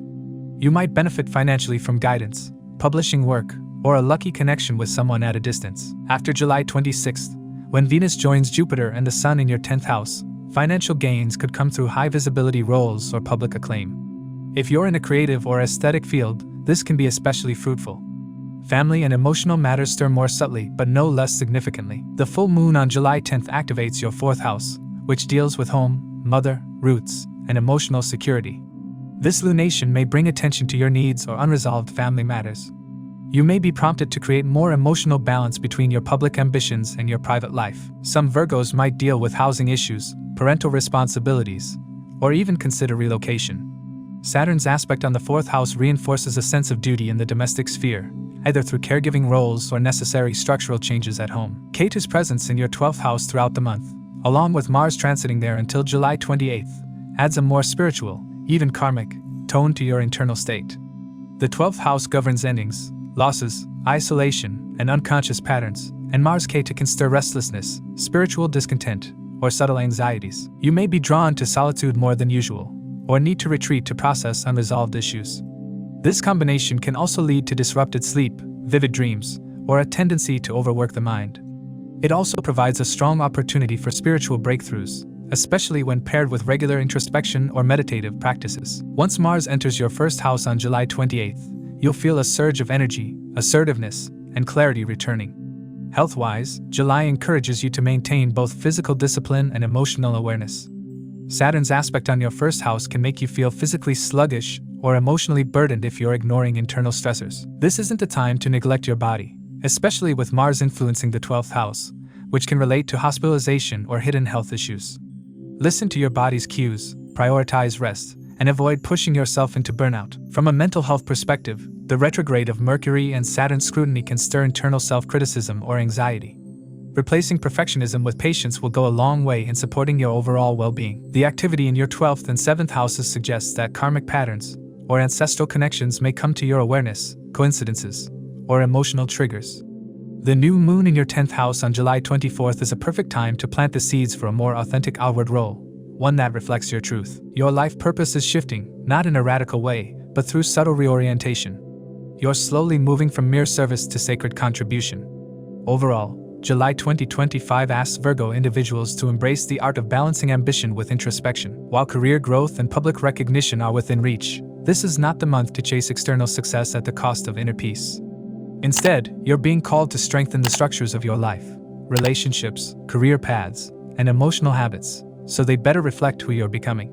You might benefit financially from guidance, publishing work, or a lucky connection with someone at a distance. After July 26th, when Venus joins Jupiter and the Sun in your 10th house, financial gains could come through high-visibility roles or public acclaim. If you're in a creative or aesthetic field, this can be especially fruitful. Family and emotional matters stir more subtly but no less significantly. The full moon on July 10th activates your 4th house, which deals with home, mother, roots, and emotional security. This lunation may bring attention to your needs or unresolved family matters. You may be prompted to create more emotional balance between your public ambitions and your private life. Some Virgos might deal with housing issues, parental responsibilities, or even consider relocation. Saturn's aspect on the 4th house reinforces a sense of duty in the domestic sphere, either through caregiving roles or necessary structural changes at home. Ketu's presence in your 12th house throughout the month, along with Mars transiting there until July 28th, adds a more spiritual, even karmic, tone to your internal state. The 12th house governs endings, losses, isolation, and unconscious patterns, and Mars Ketu can stir restlessness, spiritual discontent, or subtle anxieties. You may be drawn to solitude more than usual, or need to retreat to process unresolved issues. This combination can also lead to disrupted sleep, vivid dreams, or a tendency to overwork the mind. It also provides a strong opportunity for spiritual breakthroughs, especially when paired with regular introspection or meditative practices. Once Mars enters your 1st house on July 28th, you'll feel a surge of energy, assertiveness, and clarity returning. Health-wise, July encourages you to maintain both physical discipline and emotional awareness. Saturn's aspect on your 1st house can make you feel physically sluggish or emotionally burdened if you're ignoring internal stressors. This isn't the time to neglect your body, especially with Mars influencing the 12th house, which can relate to hospitalization or hidden health issues. Listen to your body's cues, prioritize rest, and avoid pushing yourself into burnout. From a mental health perspective, the retrograde of Mercury and Saturn's scrutiny can stir internal self-criticism or anxiety. Replacing perfectionism with patience will go a long way in supporting your overall well-being. The activity in your 12th and 7th houses suggests that karmic patterns or ancestral connections may come to your awareness, coincidences, or emotional triggers. The new moon in your 10th house on July 24th is a perfect time to plant the seeds for a more authentic outward role, one that reflects your truth. Your life purpose is shifting, not in a radical way, but through subtle reorientation. You're slowly moving from mere service to sacred contribution. Overall, July 2025 asks Virgo individuals to embrace the art of balancing ambition with introspection. While career growth and public recognition are within reach, this is not the month to chase external success at the cost of inner peace. Instead, you're being called to strengthen the structures of your life, relationships, career paths, and emotional habits, so they better reflect who you're becoming.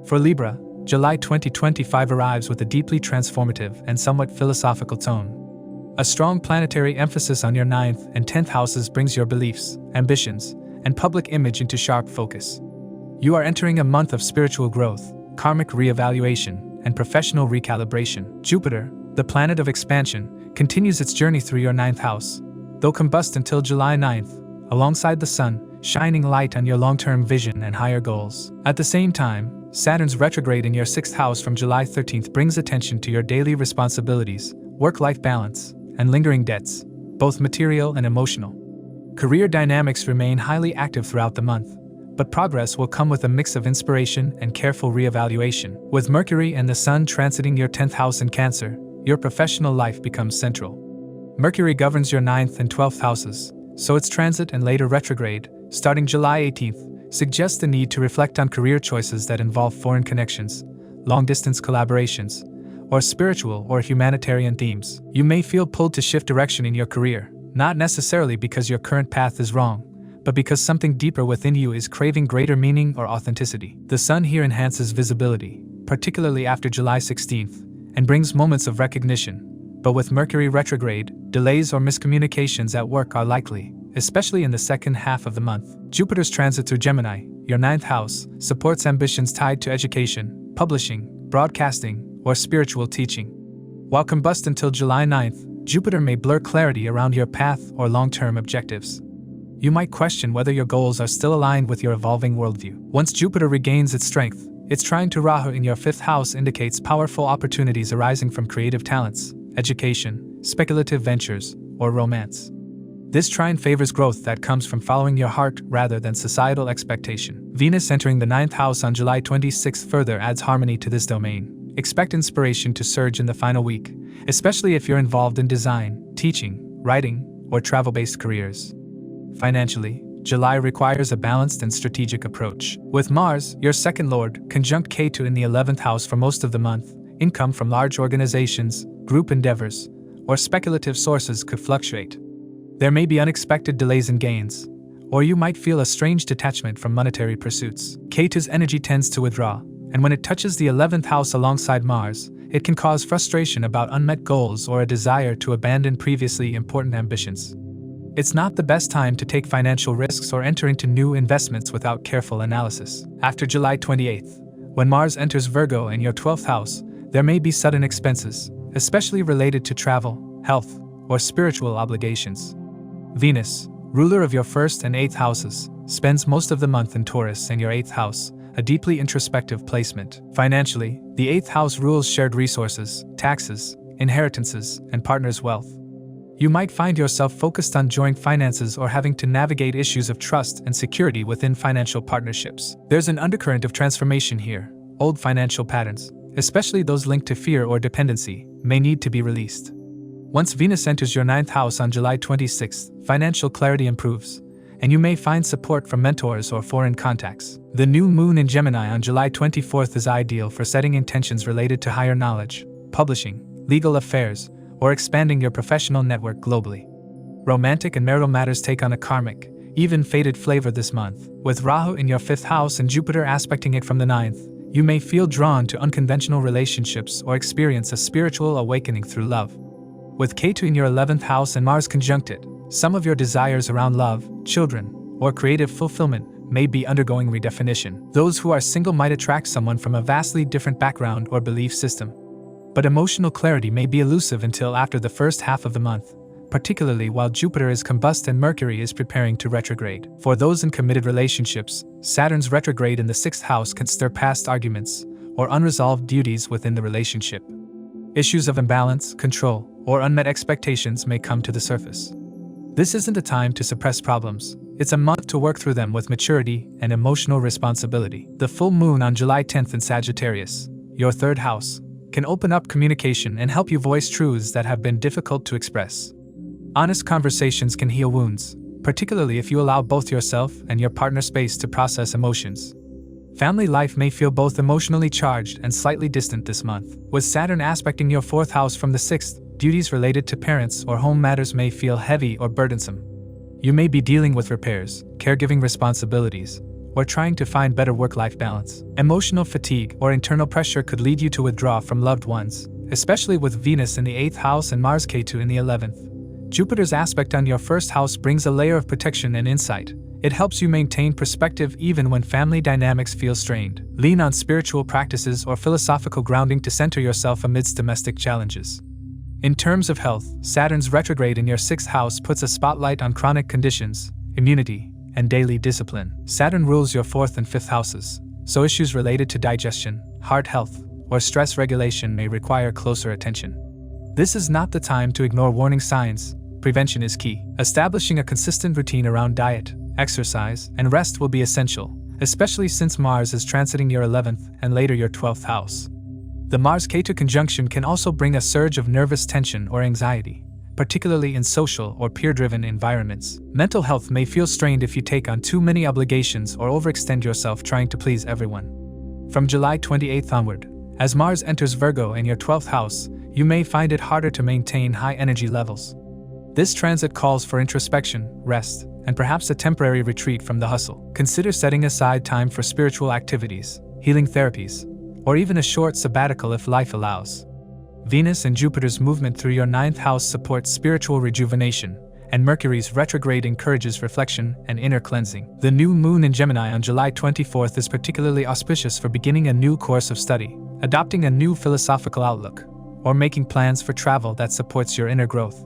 For Libra, July 2025 arrives with a deeply transformative and somewhat philosophical tone. A strong planetary emphasis on your 9th and 10th houses brings your beliefs, ambitions, and public image into sharp focus. You are entering a month of spiritual growth, karmic re-evaluation, and professional recalibration. Jupiter, the planet of expansion, continues its journey through your 9th house, though combust until July 9th, alongside the Sun, shining light on your long-term vision and higher goals. At the same time, Saturn's retrograde in your 6th house from July 13th brings attention to your daily responsibilities, work-life balance, and lingering debts, both material and emotional. Career dynamics remain highly active throughout the month, but progress will come with a mix of inspiration and careful reevaluation. With Mercury and the Sun transiting your 10th house in Cancer, your professional life becomes central. Mercury governs your 9th and 12th houses, so its transit and later retrograde, starting July 18th, suggests the need to reflect on career choices that involve foreign connections, long-distance collaborations, or spiritual or humanitarian themes. You may feel pulled to shift direction in your career, not necessarily because your current path is wrong, but because something deeper within you is craving greater meaning or authenticity. The Sun here enhances visibility, particularly after July 16th, and brings moments of recognition. But with Mercury retrograde, delays or miscommunications at work are likely, especially in the second half of the month. Jupiter's transit through Gemini, your 9th house, supports ambitions tied to education, publishing, broadcasting, or spiritual teaching. While combust until July 9th, Jupiter may blur clarity around your path or long-term objectives. You might question whether your goals are still aligned with your evolving worldview. Once Jupiter regains its strength, its trine to Rahu in your 5th house indicates powerful opportunities arising from creative talents, education, speculative ventures, or romance. This trine favors growth that comes from following your heart rather than societal expectation. Venus entering the 9th house on July 26th further adds harmony to this domain. Expect inspiration to surge in the final week, especially if you're involved in design, teaching, writing, or travel-based careers. Financially, July requires a balanced and strategic approach. With Mars, your second lord, conjunct Ketu in the 11th house for most of the month, income from large organizations, group endeavors, or speculative sources could fluctuate. There may be unexpected delays in gains, or you might feel a strange detachment from monetary pursuits. Ketu's energy tends to withdraw, and when it touches the 11th house alongside Mars, it can cause frustration about unmet goals or a desire to abandon previously important ambitions. It's not the best time to take financial risks or enter into new investments without careful analysis. After July 28th, when Mars enters Virgo in your 12th house, there may be sudden expenses, especially related to travel, health, or spiritual obligations. Venus, ruler of your 1st and 8th houses, spends most of the month in Taurus in your 8th house, a deeply introspective placement. Financially, the 8th house rules shared resources, taxes, inheritances, and partners' wealth. You might find yourself focused on joint finances or having to navigate issues of trust and security within financial partnerships. There's an undercurrent of transformation here. Old financial patterns, especially those linked to fear or dependency, may need to be released. Once Venus enters your 9th house on July 26th, financial clarity improves, and you may find support from mentors or foreign contacts. The new moon in Gemini on July 24th is ideal for setting intentions related to higher knowledge, publishing, legal affairs, or expanding your professional network globally. Romantic and marital matters take on a karmic, even fated flavor this month. With Rahu in your 5th house and Jupiter aspecting it from the 9th, you may feel drawn to unconventional relationships or experience a spiritual awakening through love. With Ketu in your 11th house and Mars conjunct it, some of your desires around love, children, or creative fulfillment may be undergoing redefinition. Those who are single might attract someone from a vastly different background or belief system. But emotional clarity may be elusive until after the first half of the month, particularly while Jupiter is combust and Mercury is preparing to retrograde. For those in committed relationships, Saturn's retrograde in the 6th house can stir past arguments or unresolved duties within the relationship. Issues of imbalance, control, or unmet expectations may come to the surface. This isn't a time to suppress problems. It's a month to work through them with maturity and emotional responsibility. The full moon on July 10th in Sagittarius, your 3rd house, can open up communication and help you voice truths that have been difficult to express. Honest conversations can heal wounds, particularly if you allow both yourself and your partner space to process emotions. Family life may feel both emotionally charged and slightly distant this month. With Saturn aspecting your 4th house from the 6th, duties related to parents or home matters may feel heavy or burdensome. You may be dealing with repairs, caregiving responsibilities, or trying to find better work-life balance. Emotional fatigue or internal pressure could lead you to withdraw from loved ones, especially with Venus in the 8th house and Mars Ketu in the 11th. Jupiter's aspect on your 1st house brings a layer of protection and insight. It helps you maintain perspective even when family dynamics feel strained. Lean on spiritual practices or philosophical grounding to center yourself amidst domestic challenges. In terms of health, Saturn's retrograde in your 6th house puts a spotlight on chronic conditions, immunity, and daily discipline. Saturn rules your 4th and 5th houses, so issues related to digestion, heart health, or stress regulation may require closer attention. This is not the time to ignore warning signs, prevention is key. Establishing a consistent routine around diet, exercise, and rest will be essential, especially since Mars is transiting your 11th and later your 12th house. The Mars-Ketu conjunction can also bring a surge of nervous tension or anxiety, particularly in social or peer-driven environments. Mental health may feel strained if you take on too many obligations or overextend yourself trying to please everyone. From July 28th onward, as Mars enters Virgo in your 12th house, you may find it harder to maintain high energy levels. This transit calls for introspection, rest, and perhaps a temporary retreat from the hustle. Consider setting aside time for spiritual activities, healing therapies, or even a short sabbatical if life allows. Venus and Jupiter's movement through your 9th house supports spiritual rejuvenation, and Mercury's retrograde encourages reflection and inner cleansing. The new moon in Gemini on July 24th is particularly auspicious for beginning a new course of study, adopting a new philosophical outlook, or making plans for travel that supports your inner growth.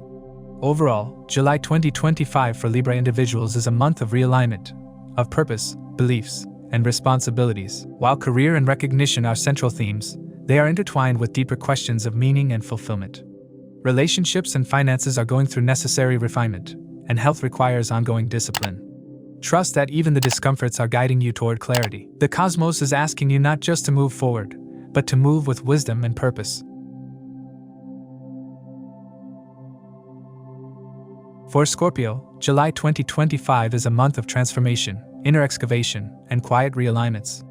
Overall, July 2025 for Libra individuals is a month of realignment, of purpose, beliefs, and responsibilities. While career and recognition are central themes, they are intertwined with deeper questions of meaning and fulfillment. Relationships and finances are going through necessary refinement, and health requires ongoing discipline. Trust that even the discomforts are guiding you toward clarity. The cosmos is asking you not just to move forward, but to move with wisdom and purpose. For Scorpio, July 2025 is a month of transformation, inner excavation, and quiet realignments.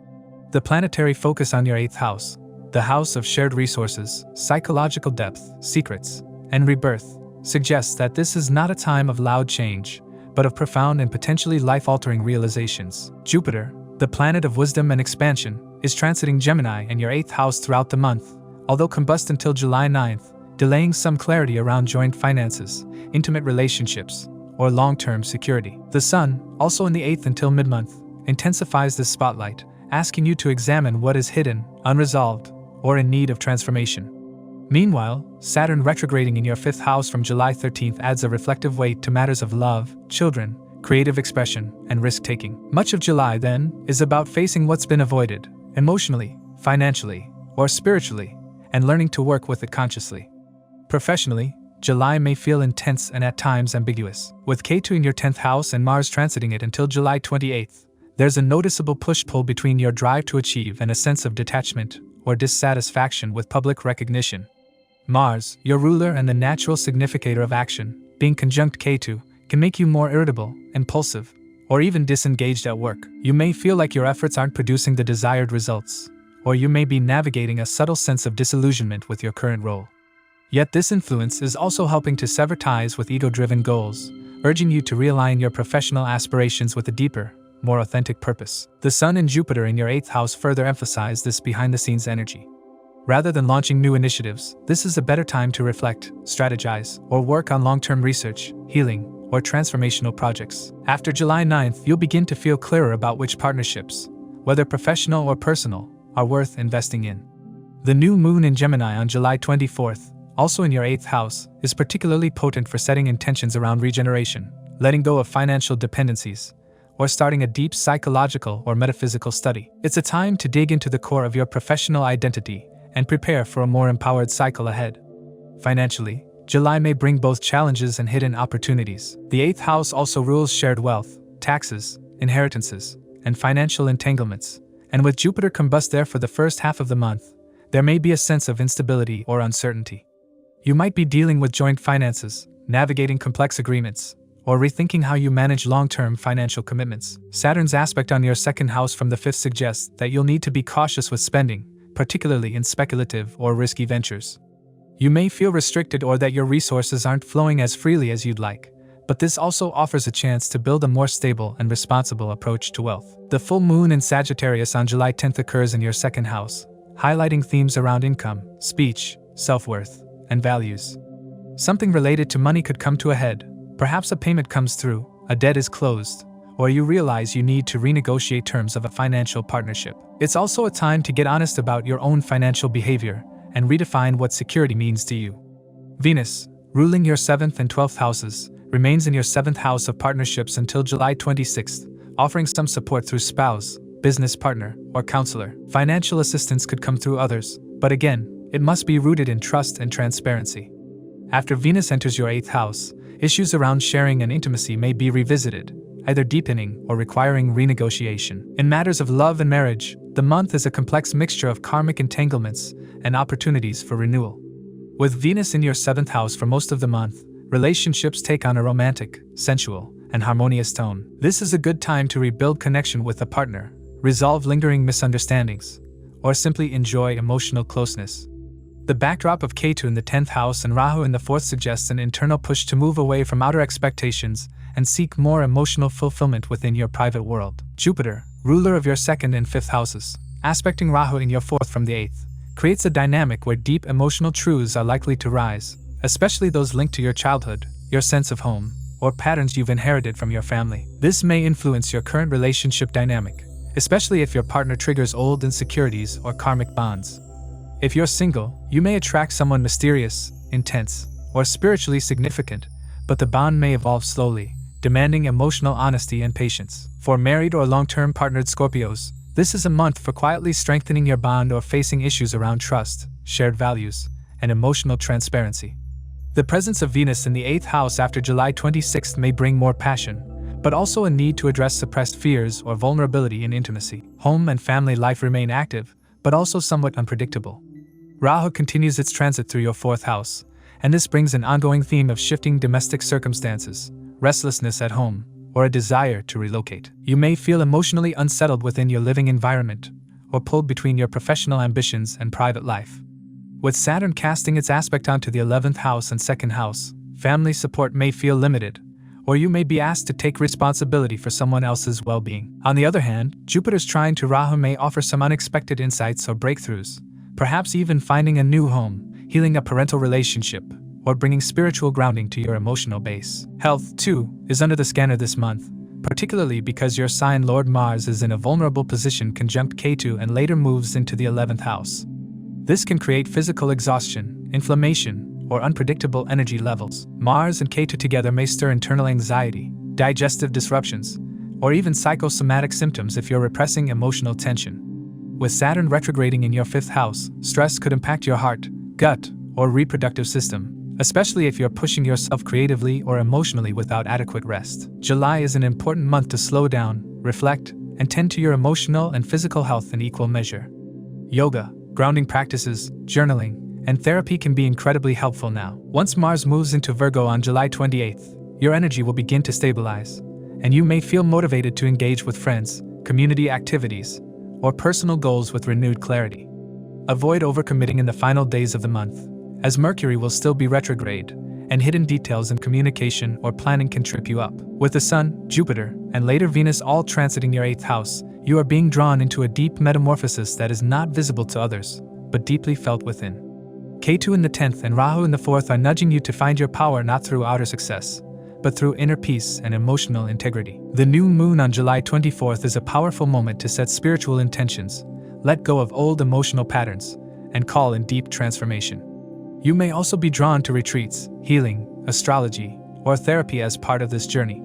The planetary focus on your 8th house, the house of shared resources, psychological depth, secrets, and rebirth, suggests that this is not a time of loud change, but of profound and potentially life-altering realizations. Jupiter, the planet of wisdom and expansion, is transiting Gemini in your 8th house throughout the month, although combust until July 9th, delaying some clarity around joint finances, intimate relationships, or long-term security. The Sun, also in the 8th until mid-month, intensifies this spotlight, asking you to examine what is hidden, unresolved, or in need of transformation. Meanwhile, Saturn retrograding in your 5th house from July 13th adds a reflective weight to matters of love, children, creative expression, and risk-taking. Much of July, then, is about facing what's been avoided, emotionally, financially, or spiritually, and learning to work with it consciously. Professionally, July may feel intense and at times ambiguous. With Ketu in your 10th house and Mars transiting it until July 28th, there's a noticeable push-pull between your drive to achieve and a sense of detachment or dissatisfaction with public recognition. Mars, your ruler and the natural significator of action, being conjunct Ketu, can make you more irritable, impulsive, or even disengaged at work. You may feel like your efforts aren't producing the desired results, or you may be navigating a subtle sense of disillusionment with your current role. Yet this influence is also helping to sever ties with ego-driven goals, urging you to realign your professional aspirations with a deeper, more authentic purpose. The Sun and Jupiter in your 8th house further emphasize this behind-the-scenes energy. Rather than launching new initiatives, this is a better time to reflect, strategize, or work on long-term research, healing, or transformational projects. After July 9th, you'll begin to feel clearer about which partnerships, whether professional or personal, are worth investing in. The new moon in Gemini on July 24th, also in your 8th house, is particularly potent for setting intentions around regeneration, letting go of financial dependencies, or starting a deep psychological or metaphysical study. It's a time to dig into the core of your professional identity and prepare for a more empowered cycle ahead. Financially, July may bring both challenges and hidden opportunities. The 8th house also rules shared wealth, taxes, inheritances, and financial entanglements, and with Jupiter combust there for the first half of the month, there may be a sense of instability or uncertainty. You might be dealing with joint finances, navigating complex agreements, or rethinking how you manage long-term financial commitments. Saturn's aspect on your 2nd house from the 5th suggests that you'll need to be cautious with spending, particularly in speculative or risky ventures. You may feel restricted or that your resources aren't flowing as freely as you'd like, but this also offers a chance to build a more stable and responsible approach to wealth. The full moon in Sagittarius on July 10th occurs in your 2nd house, highlighting themes around income, speech, self-worth, and values. Something related to money could come to a head. Perhaps a payment comes through, a debt is closed, or you realize you need to renegotiate terms of a financial partnership. It's also a time to get honest about your own financial behavior and redefine what security means to you. Venus, ruling your 7th and 12th houses, remains in your 7th house of partnerships until July 26th, offering some support through spouse, business partner, or counselor. Financial assistance could come through others, but again, it must be rooted in trust and transparency. After Venus enters your 8th house, issues around sharing and intimacy may be revisited, either deepening or requiring renegotiation. In matters of love and marriage, the month is a complex mixture of karmic entanglements and opportunities for renewal. With Venus in your 7th house for most of the month, relationships take on a romantic, sensual, and harmonious tone. This is a good time to rebuild connection with a partner, resolve lingering misunderstandings, or simply enjoy emotional closeness. The backdrop of Ketu in the 10th house and Rahu in the 4th suggests an internal push to move away from outer expectations and seek more emotional fulfillment within your private world. Jupiter, ruler of your 2nd and 5th houses, aspecting Rahu in your 4th from the 8th, creates a dynamic where deep emotional truths are likely to rise, especially those linked to your childhood, your sense of home, or patterns you've inherited from your family. This may influence your current relationship dynamic, especially if your partner triggers old insecurities or karmic bonds. If you're single, you may attract someone mysterious, intense, or spiritually significant, but the bond may evolve slowly, demanding emotional honesty and patience. For married or long-term partnered Scorpios, this is a month for quietly strengthening your bond or facing issues around trust, shared values, and emotional transparency. The presence of Venus in the 8th house after July 26th may bring more passion, but also a need to address suppressed fears or vulnerability in intimacy. Home and family life remain active, but also somewhat unpredictable. Rahu continues its transit through your 4th house, and this brings an ongoing theme of shifting domestic circumstances, restlessness at home, or a desire to relocate. You may feel emotionally unsettled within your living environment, or pulled between your professional ambitions and private life. With Saturn casting its aspect onto the 11th house and 2nd house, family support may feel limited, or you may be asked to take responsibility for someone else's well-being. On the other hand, Jupiter's trine to Rahu may offer some unexpected insights or breakthroughs, perhaps even finding a new home, healing a parental relationship, or bringing spiritual grounding to your emotional base. Health, too, is under the scanner this month, particularly because your sign Lord Mars is in a vulnerable position conjunct Ketu and later moves into the 11th house. This can create physical exhaustion, inflammation, or unpredictable energy levels. Mars and Ketu together may stir internal anxiety, digestive disruptions, or even psychosomatic symptoms if you're repressing emotional tension. With Saturn retrograding in your 5th house, stress could impact your heart, gut, or reproductive system, especially if you're pushing yourself creatively or emotionally without adequate rest. July is an important month to slow down, reflect, and tend to your emotional and physical health in equal measure. Yoga, grounding practices, journaling, and therapy can be incredibly helpful now. Once Mars moves into Virgo on July 28th, your energy will begin to stabilize, and you may feel motivated to engage with friends, community activities, or personal goals with renewed clarity. Avoid overcommitting in the final days of the month, as Mercury will still be retrograde, and hidden details in communication or planning can trip you up. With the Sun, Jupiter, and later Venus all transiting your 8th house, you are being drawn into a deep metamorphosis that is not visible to others, but deeply felt within. Ketu in the 10th and Rahu in the 4th are nudging you to find your power not through outer success, but through inner peace and emotional integrity. The new moon on July 24th is a powerful moment to set spiritual intentions, let go of old emotional patterns, and call in deep transformation. You may also be drawn to retreats, healing, astrology, or therapy as part of this journey.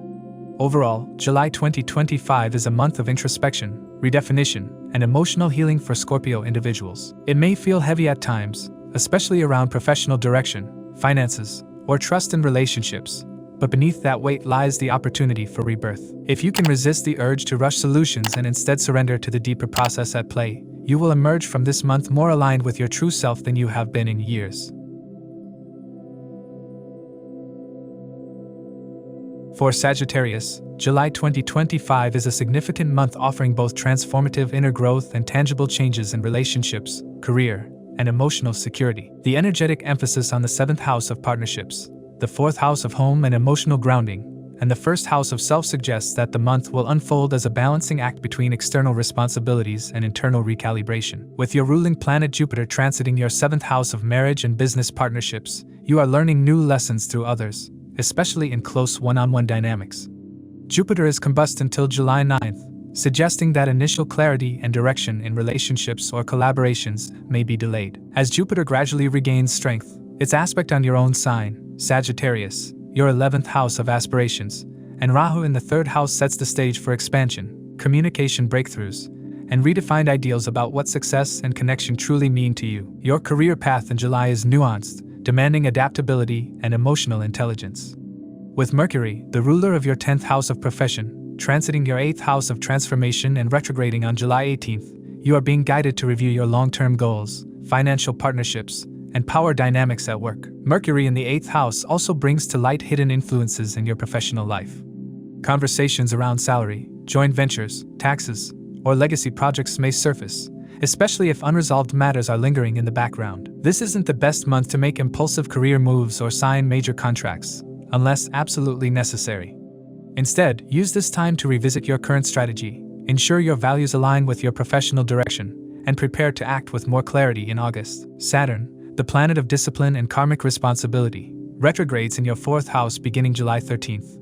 Overall, July 2025 is a month of introspection, redefinition, and emotional healing for Scorpio individuals. It may feel heavy at times, especially around professional direction, finances, or trust in relationships, but beneath that weight lies the opportunity for rebirth. If you can resist the urge to rush solutions and instead surrender to the deeper process at play, you will emerge from this month more aligned with your true self than you have been in years. For Sagittarius, July 2025 is a significant month offering both transformative inner growth and tangible changes in relationships, career, and emotional security. The energetic emphasis on the 7th house of partnerships, the 4th house of home and emotional grounding, and the 1st house of self suggests that the month will unfold as a balancing act between external responsibilities and internal recalibration. With your ruling planet Jupiter transiting your 7th house of marriage and business partnerships, you are learning new lessons through others, especially in close one-on-one dynamics. Jupiter is combust until July 9th, suggesting that initial clarity and direction in relationships or collaborations may be delayed. As Jupiter gradually regains strength, its aspect on your own sign, Sagittarius, your 11th house of aspirations, and Rahu in the 3rd house sets the stage for expansion, communication breakthroughs, and redefined ideals about what success and connection truly mean to you. Your career path in July is nuanced, demanding adaptability and emotional intelligence. With Mercury, the ruler of your 10th house of profession, transiting your 8th house of transformation and retrograding on July 18th, you are being guided to review your long-term goals, financial partnerships, and power dynamics at work. Mercury in the 8th house also brings to light hidden influences in your professional life. Conversations around salary, joint ventures, taxes, or legacy projects may surface, especially if unresolved matters are lingering in the background. This isn't the best month to make impulsive career moves or sign major contracts, unless absolutely necessary. Instead, use this time to revisit your current strategy, ensure your values align with your professional direction, and prepare to act with more clarity in August. Saturn, the planet of discipline and karmic responsibility, retrogrades in your 4th house beginning July 13th.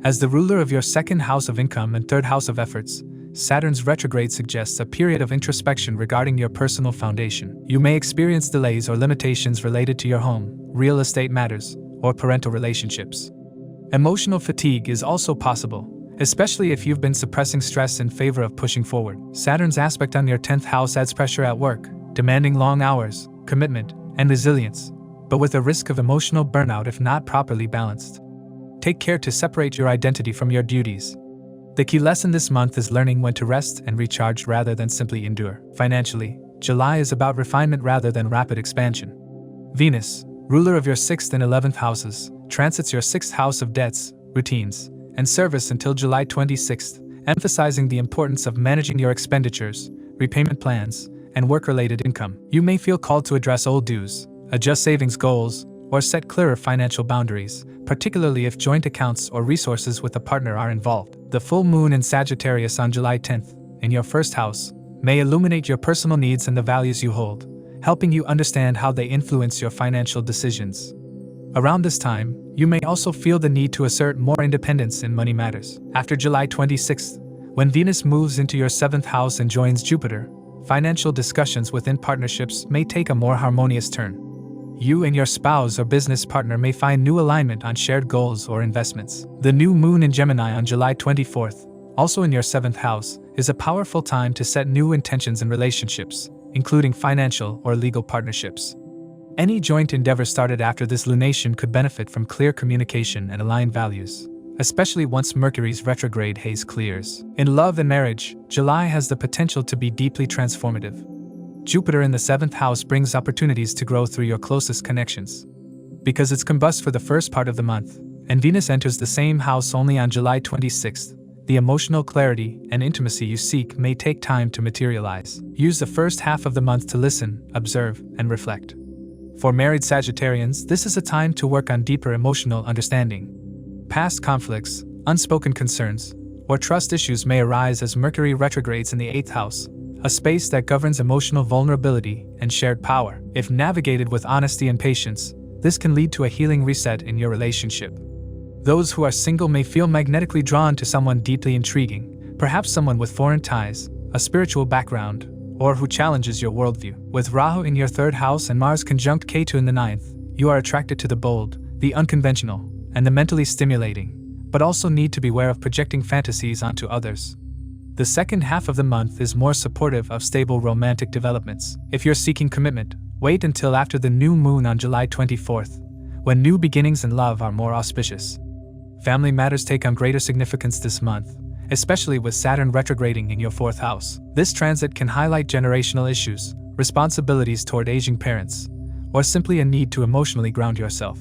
As the ruler of your 2nd house of income and 3rd house of efforts, Saturn's retrograde suggests a period of introspection regarding your personal foundation. You may experience delays or limitations related to your home, real estate matters, or parental relationships. Emotional fatigue is also possible, especially if you've been suppressing stress in favor of pushing forward. Saturn's aspect on your 10th house adds pressure at work, demanding long hours, commitment, and resilience, but with a risk of emotional burnout if not properly balanced. Take care to separate your identity from your duties. The key lesson this month is learning when to rest and recharge rather than simply endure. Financially, July is about refinement rather than rapid expansion. Venus, ruler of your 6th and 11th houses, transits your 6th house of debts, routines, and service until July 26th, emphasizing the importance of managing your expenditures, repayment plans, and work-related income. You may feel called to address old dues, adjust savings goals, or set clearer financial boundaries, particularly if joint accounts or resources with a partner are involved. The full moon in Sagittarius on July 10th, in your 1st house, may illuminate your personal needs and the values you hold, helping you understand how they influence your financial decisions. Around this time, you may also feel the need to assert more independence in money matters. After July 26th, when Venus moves into your 7th house and joins Jupiter, financial discussions within partnerships may take a more harmonious turn. You and your spouse or business partner may find new alignment on shared goals or investments. The new moon in Gemini on July 24th, also in your 7th house, is a powerful time to set new intentions in relationships, including financial or legal partnerships. Any joint endeavor started after this lunation could benefit from clear communication and aligned values, especially once Mercury's retrograde haze clears. In love and marriage, July has the potential to be deeply transformative. Jupiter in the 7th house brings opportunities to grow through your closest connections. Because it's combust for the first part of the month, and Venus enters the same house only on July 26th, the emotional clarity and intimacy you seek may take time to materialize. Use the first half of the month to listen, observe, and reflect. For married Sagittarians, this is a time to work on deeper emotional understanding. Past conflicts, unspoken concerns, or trust issues may arise as Mercury retrogrades in the 8th house, a space that governs emotional vulnerability and shared power. If navigated with honesty and patience, this can lead to a healing reset in your relationship. Those who are single may feel magnetically drawn to someone deeply intriguing, perhaps someone with foreign ties, a spiritual background, or who challenges your worldview. With Rahu in your 3rd house and Mars conjunct Ketu in the 9th, you are attracted to the bold, the unconventional, and the mentally stimulating, but also need to beware of projecting fantasies onto others. The second half of the month is more supportive of stable romantic developments. If you're seeking commitment, wait until after the new moon on July 24th, when new beginnings in love are more auspicious. Family matters take on greater significance this month, especially with Saturn retrograding in your 4th house. This transit can highlight generational issues, responsibilities toward aging parents, or simply a need to emotionally ground yourself.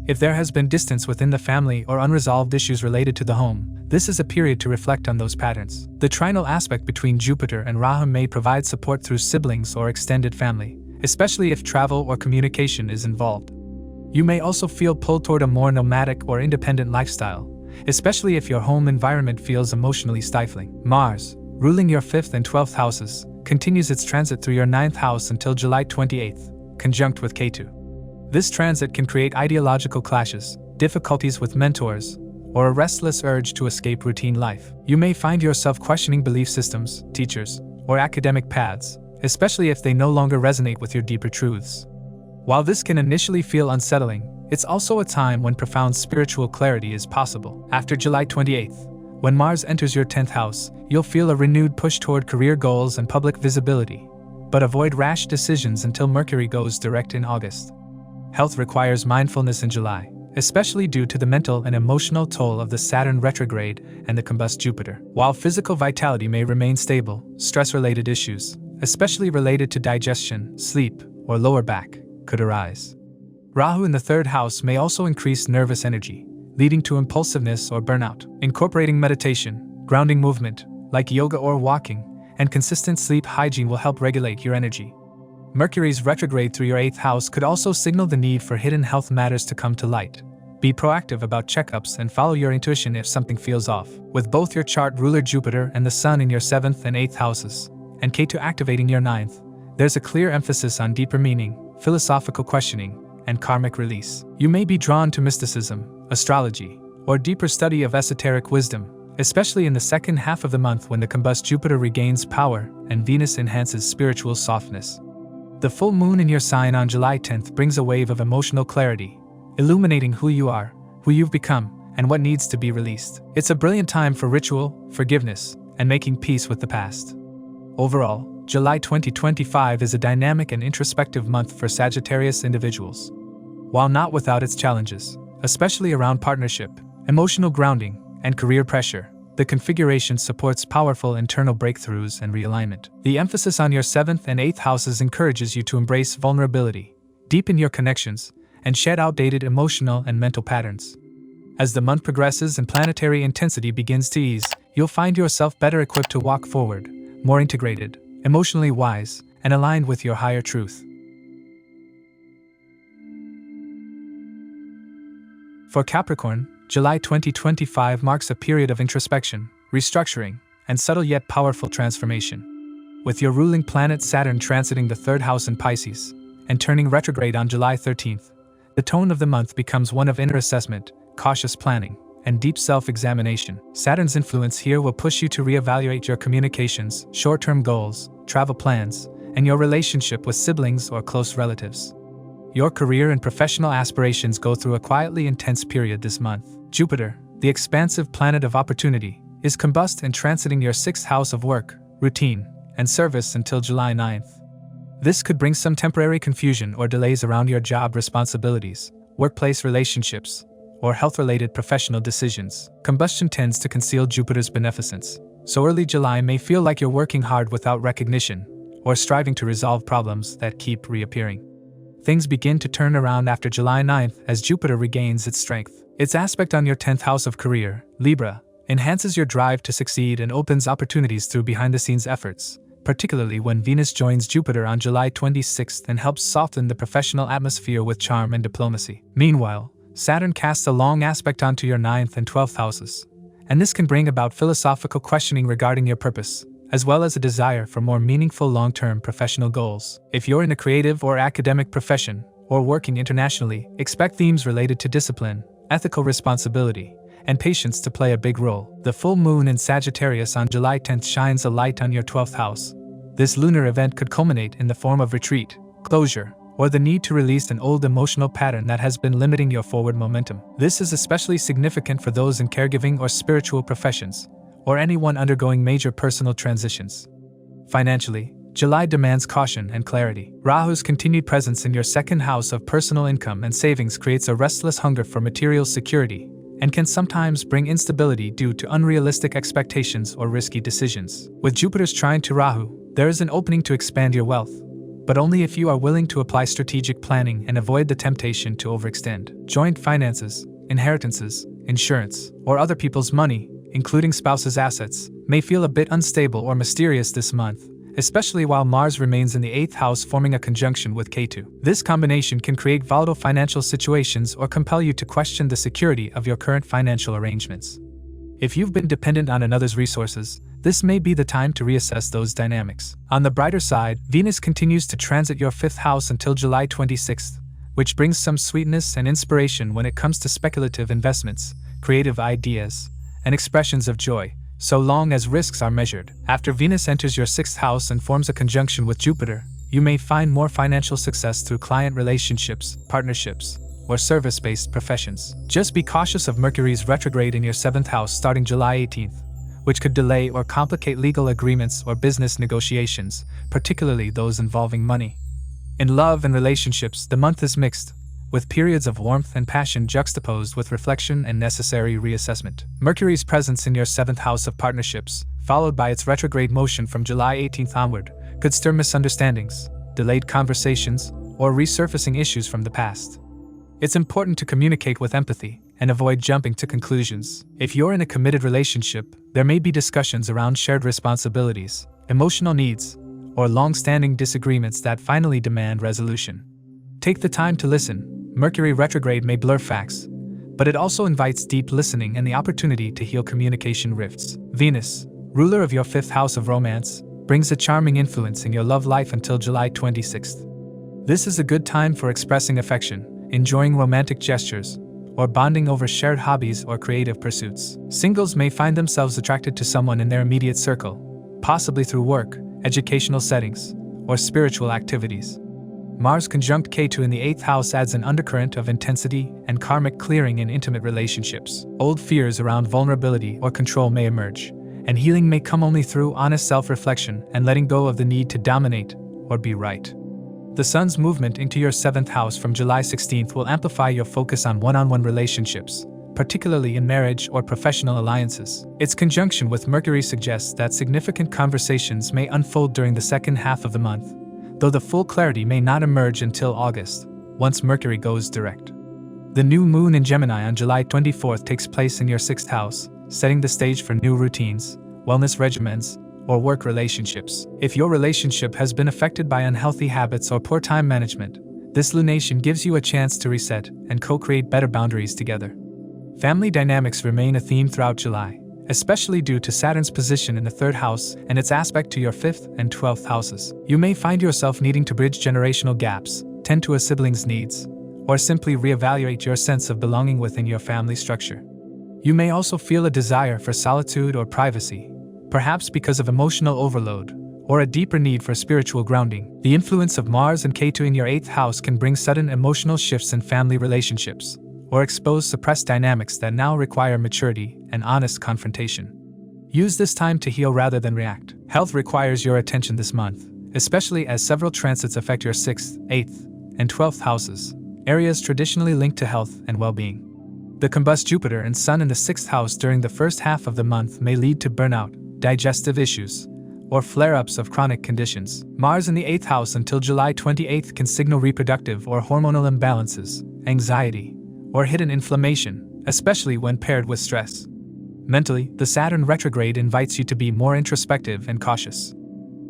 If there has been distance within the family or unresolved issues related to the home, this is a period to reflect on those patterns. The trinal aspect between Jupiter and Rahu may provide support through siblings or extended family, especially if travel or communication is involved. You may also feel pulled toward a more nomadic or independent lifestyle, especially if your home environment feels emotionally stifling. Mars, ruling your 5th and 12th houses, continues its transit through your 9th house until July 28th, conjunct with Ketu. This transit can create ideological clashes, difficulties with mentors, or a restless urge to escape routine life. You may find yourself questioning belief systems, teachers, or academic paths, especially if they no longer resonate with your deeper truths. While this can initially feel unsettling, it's also a time when profound spiritual clarity is possible. After July 28th, when Mars enters your 10th house, you'll feel a renewed push toward career goals and public visibility, but avoid rash decisions until Mercury goes direct in August. Health requires mindfulness in July. especially due to the mental and emotional toll of the Saturn retrograde and the combust Jupiter. While physical vitality may remain stable, stress-related issues, especially related to digestion, sleep, or lower back, could arise. Rahu in the third house may also increase nervous energy, leading to impulsiveness or burnout. Incorporating meditation, grounding movement, like yoga or walking, and consistent sleep hygiene will help regulate your energy. Mercury's retrograde through your 8th house could also signal the need for hidden health matters to come to light. Be proactive about checkups and follow your intuition if something feels off. With both your chart ruler Jupiter and the Sun in your 7th and 8th houses, and Ketu activating your 9th, there's a clear emphasis on deeper meaning, philosophical questioning, and karmic release. You may be drawn to mysticism, astrology, or deeper study of esoteric wisdom, especially in the second half of the month when the combust Jupiter regains power and Venus enhances spiritual softness. The full moon in your sign on July 10th brings a wave of emotional clarity, illuminating who you are, who you've become, and what needs to be released. It's a brilliant time for ritual, forgiveness, and making peace with the past. Overall, July 2025 is a dynamic and introspective month for Sagittarius individuals. While not without its challenges, especially around partnership, emotional grounding, and career pressure, the configuration supports powerful internal breakthroughs and realignment. The emphasis on your 7th and 8th houses encourages you to embrace vulnerability, deepen your connections, and shed outdated emotional and mental patterns. As the month progresses and planetary intensity begins to ease, you'll find yourself better equipped to walk forward, more integrated, emotionally wise, and aligned with your higher truth. For Capricorn, July 2025 marks a period of introspection, restructuring, and subtle yet powerful transformation. With your ruling planet Saturn transiting the 3rd house in Pisces and turning retrograde on July 13th, the tone of the month becomes one of inner assessment, cautious planning, and deep self-examination. Saturn's influence here will push you to reevaluate your communications, short-term goals, travel plans, and your relationship with siblings or close relatives. Your career and professional aspirations go through a quietly intense period this month. Jupiter, the expansive planet of opportunity, is combust and transiting your 6th house of work, routine, and service until July 9th. This could bring some temporary confusion or delays around your job responsibilities, workplace relationships, or health-related professional decisions. Combustion tends to conceal Jupiter's beneficence, so early July may feel like you're working hard without recognition, or striving to resolve problems that keep reappearing. Things begin to turn around after July 9th as Jupiter regains its strength. Its aspect on your 10th house of career, Libra, enhances your drive to succeed and opens opportunities through behind-the-scenes efforts, particularly when Venus joins Jupiter on July 26th and helps soften the professional atmosphere with charm and diplomacy. Meanwhile, Saturn casts a long aspect onto your 9th and 12th houses, and this can bring about philosophical questioning regarding your purpose, as well as a desire for more meaningful long-term professional goals. If you're in a creative or academic profession, or working internationally, expect themes related to discipline, ethical responsibility, and patience to play a big role. The full moon in Sagittarius on July 10th shines a light on your 12th house. This lunar event could culminate in the form of retreat, closure, or the need to release an old emotional pattern that has been limiting your forward momentum. This is especially significant for those in caregiving or spiritual professions, or anyone undergoing major personal transitions. Financially, July demands caution and clarity. Rahu's continued presence in your 2nd house of personal income and savings creates a restless hunger for material security, and can sometimes bring instability due to unrealistic expectations or risky decisions. With Jupiter's trine to Rahu, there is an opening to expand your wealth, but only if you are willing to apply strategic planning and avoid the temptation to overextend. Joint finances, inheritances, insurance, or other people's money, including spouses' assets, may feel a bit unstable or mysterious this month, especially while Mars remains in the 8th house forming a conjunction with Ketu. This combination can create volatile financial situations or compel you to question the security of your current financial arrangements. If you've been dependent on another's resources, this may be the time to reassess those dynamics. On the brighter side, Venus continues to transit your 5th house until July 26th, which brings some sweetness and inspiration when it comes to speculative investments, creative ideas, and expressions of joy, so long as risks are measured. After Venus enters your 6th house and forms a conjunction with Jupiter, you may find more financial success through client relationships, partnerships, or service-based professions. Just be cautious of Mercury's retrograde in your 7th house starting July 18th, which could delay or complicate legal agreements or business negotiations, particularly those involving money. In love and relationships, the month is mixed, with periods of warmth and passion juxtaposed with reflection and necessary reassessment. Mercury's presence in your 7th house of partnerships, followed by its retrograde motion from July 18th onward, could stir misunderstandings, delayed conversations, or resurfacing issues from the past. It's important to communicate with empathy and avoid jumping to conclusions. If you're in a committed relationship, there may be discussions around shared responsibilities, emotional needs, or long-standing disagreements that finally demand resolution. Take the time to listen. Mercury retrograde may blur facts, but it also invites deep listening and the opportunity to heal communication rifts. Venus, ruler of your 5th house of romance, brings a charming influence in your love life until July 26th. This is a good time for expressing affection, enjoying romantic gestures, or bonding over shared hobbies or creative pursuits. Singles may find themselves attracted to someone in their immediate circle, possibly through work, educational settings, or spiritual activities. Mars conjunct Ketu in the 8th house adds an undercurrent of intensity and karmic clearing in intimate relationships. Old fears around vulnerability or control may emerge, and healing may come only through honest self-reflection and letting go of the need to dominate or be right. The Sun's movement into your 7th house from July 16th will amplify your focus on one-on-one relationships, particularly in marriage or professional alliances. Its conjunction with Mercury suggests that significant conversations may unfold during the second half of the month, though the full clarity may not emerge until August, once Mercury goes direct. The new moon in Gemini on July 24th takes place in your 6th house, setting the stage for new routines, wellness regimens, or work relationships. If your relationship has been affected by unhealthy habits or poor time management, this lunation gives you a chance to reset and co-create better boundaries together. Family dynamics remain a theme throughout July, especially due to Saturn's position in the 3rd house and its aspect to your 5th and 12th houses. You may find yourself needing to bridge generational gaps, tend to a sibling's needs, or simply reevaluate your sense of belonging within your family structure. You may also feel a desire for solitude or privacy, perhaps because of emotional overload, or a deeper need for spiritual grounding. The influence of Mars and Ketu in your 8th house can bring sudden emotional shifts in family relationships, or expose suppressed dynamics that now require maturity and honest confrontation. Use this time to heal rather than react. Health requires your attention this month, especially as several transits affect your 6th, 8th, and 12th houses, areas traditionally linked to health and well-being. The combust Jupiter and Sun in the 6th house during the first half of the month may lead to burnout, digestive issues, or flare-ups of chronic conditions. Mars in the 8th house until July 28th can signal reproductive or hormonal imbalances, anxiety, or hidden inflammation, especially when paired with stress. Mentally, the Saturn retrograde invites you to be more introspective and cautious.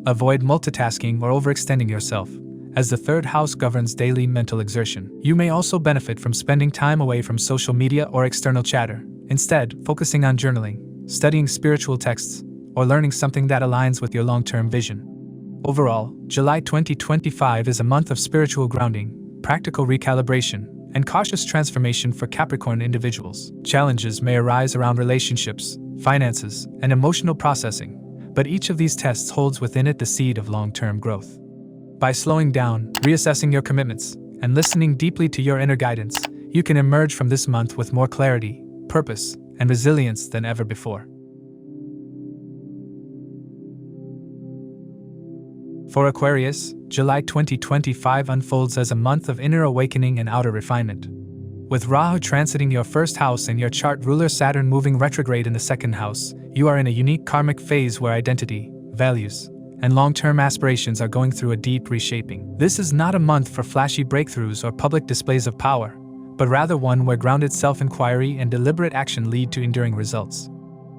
Avoid multitasking or overextending yourself, as the 3rd house governs daily mental exertion. You may also benefit from spending time away from social media or external chatter, instead focusing on journaling, studying spiritual texts, or learning something that aligns with your long-term vision. Overall, July 2025 is a month of spiritual grounding, practical recalibration, and cautious transformation for Capricorn individuals. Challenges may arise around relationships, finances, and emotional processing, but each of these tests holds within it the seed of long-term growth. By slowing down, reassessing your commitments, and listening deeply to your inner guidance, you can emerge from this month with more clarity, purpose, and resilience than ever before. For Aquarius, July 2025 unfolds as a month of inner awakening and outer refinement. With Rahu transiting your 1st house and your chart ruler Saturn moving retrograde in the 2nd house, you are in a unique karmic phase where identity, values, and long-term aspirations are going through a deep reshaping. This is not a month for flashy breakthroughs or public displays of power, but rather one where grounded self-inquiry and deliberate action lead to enduring results.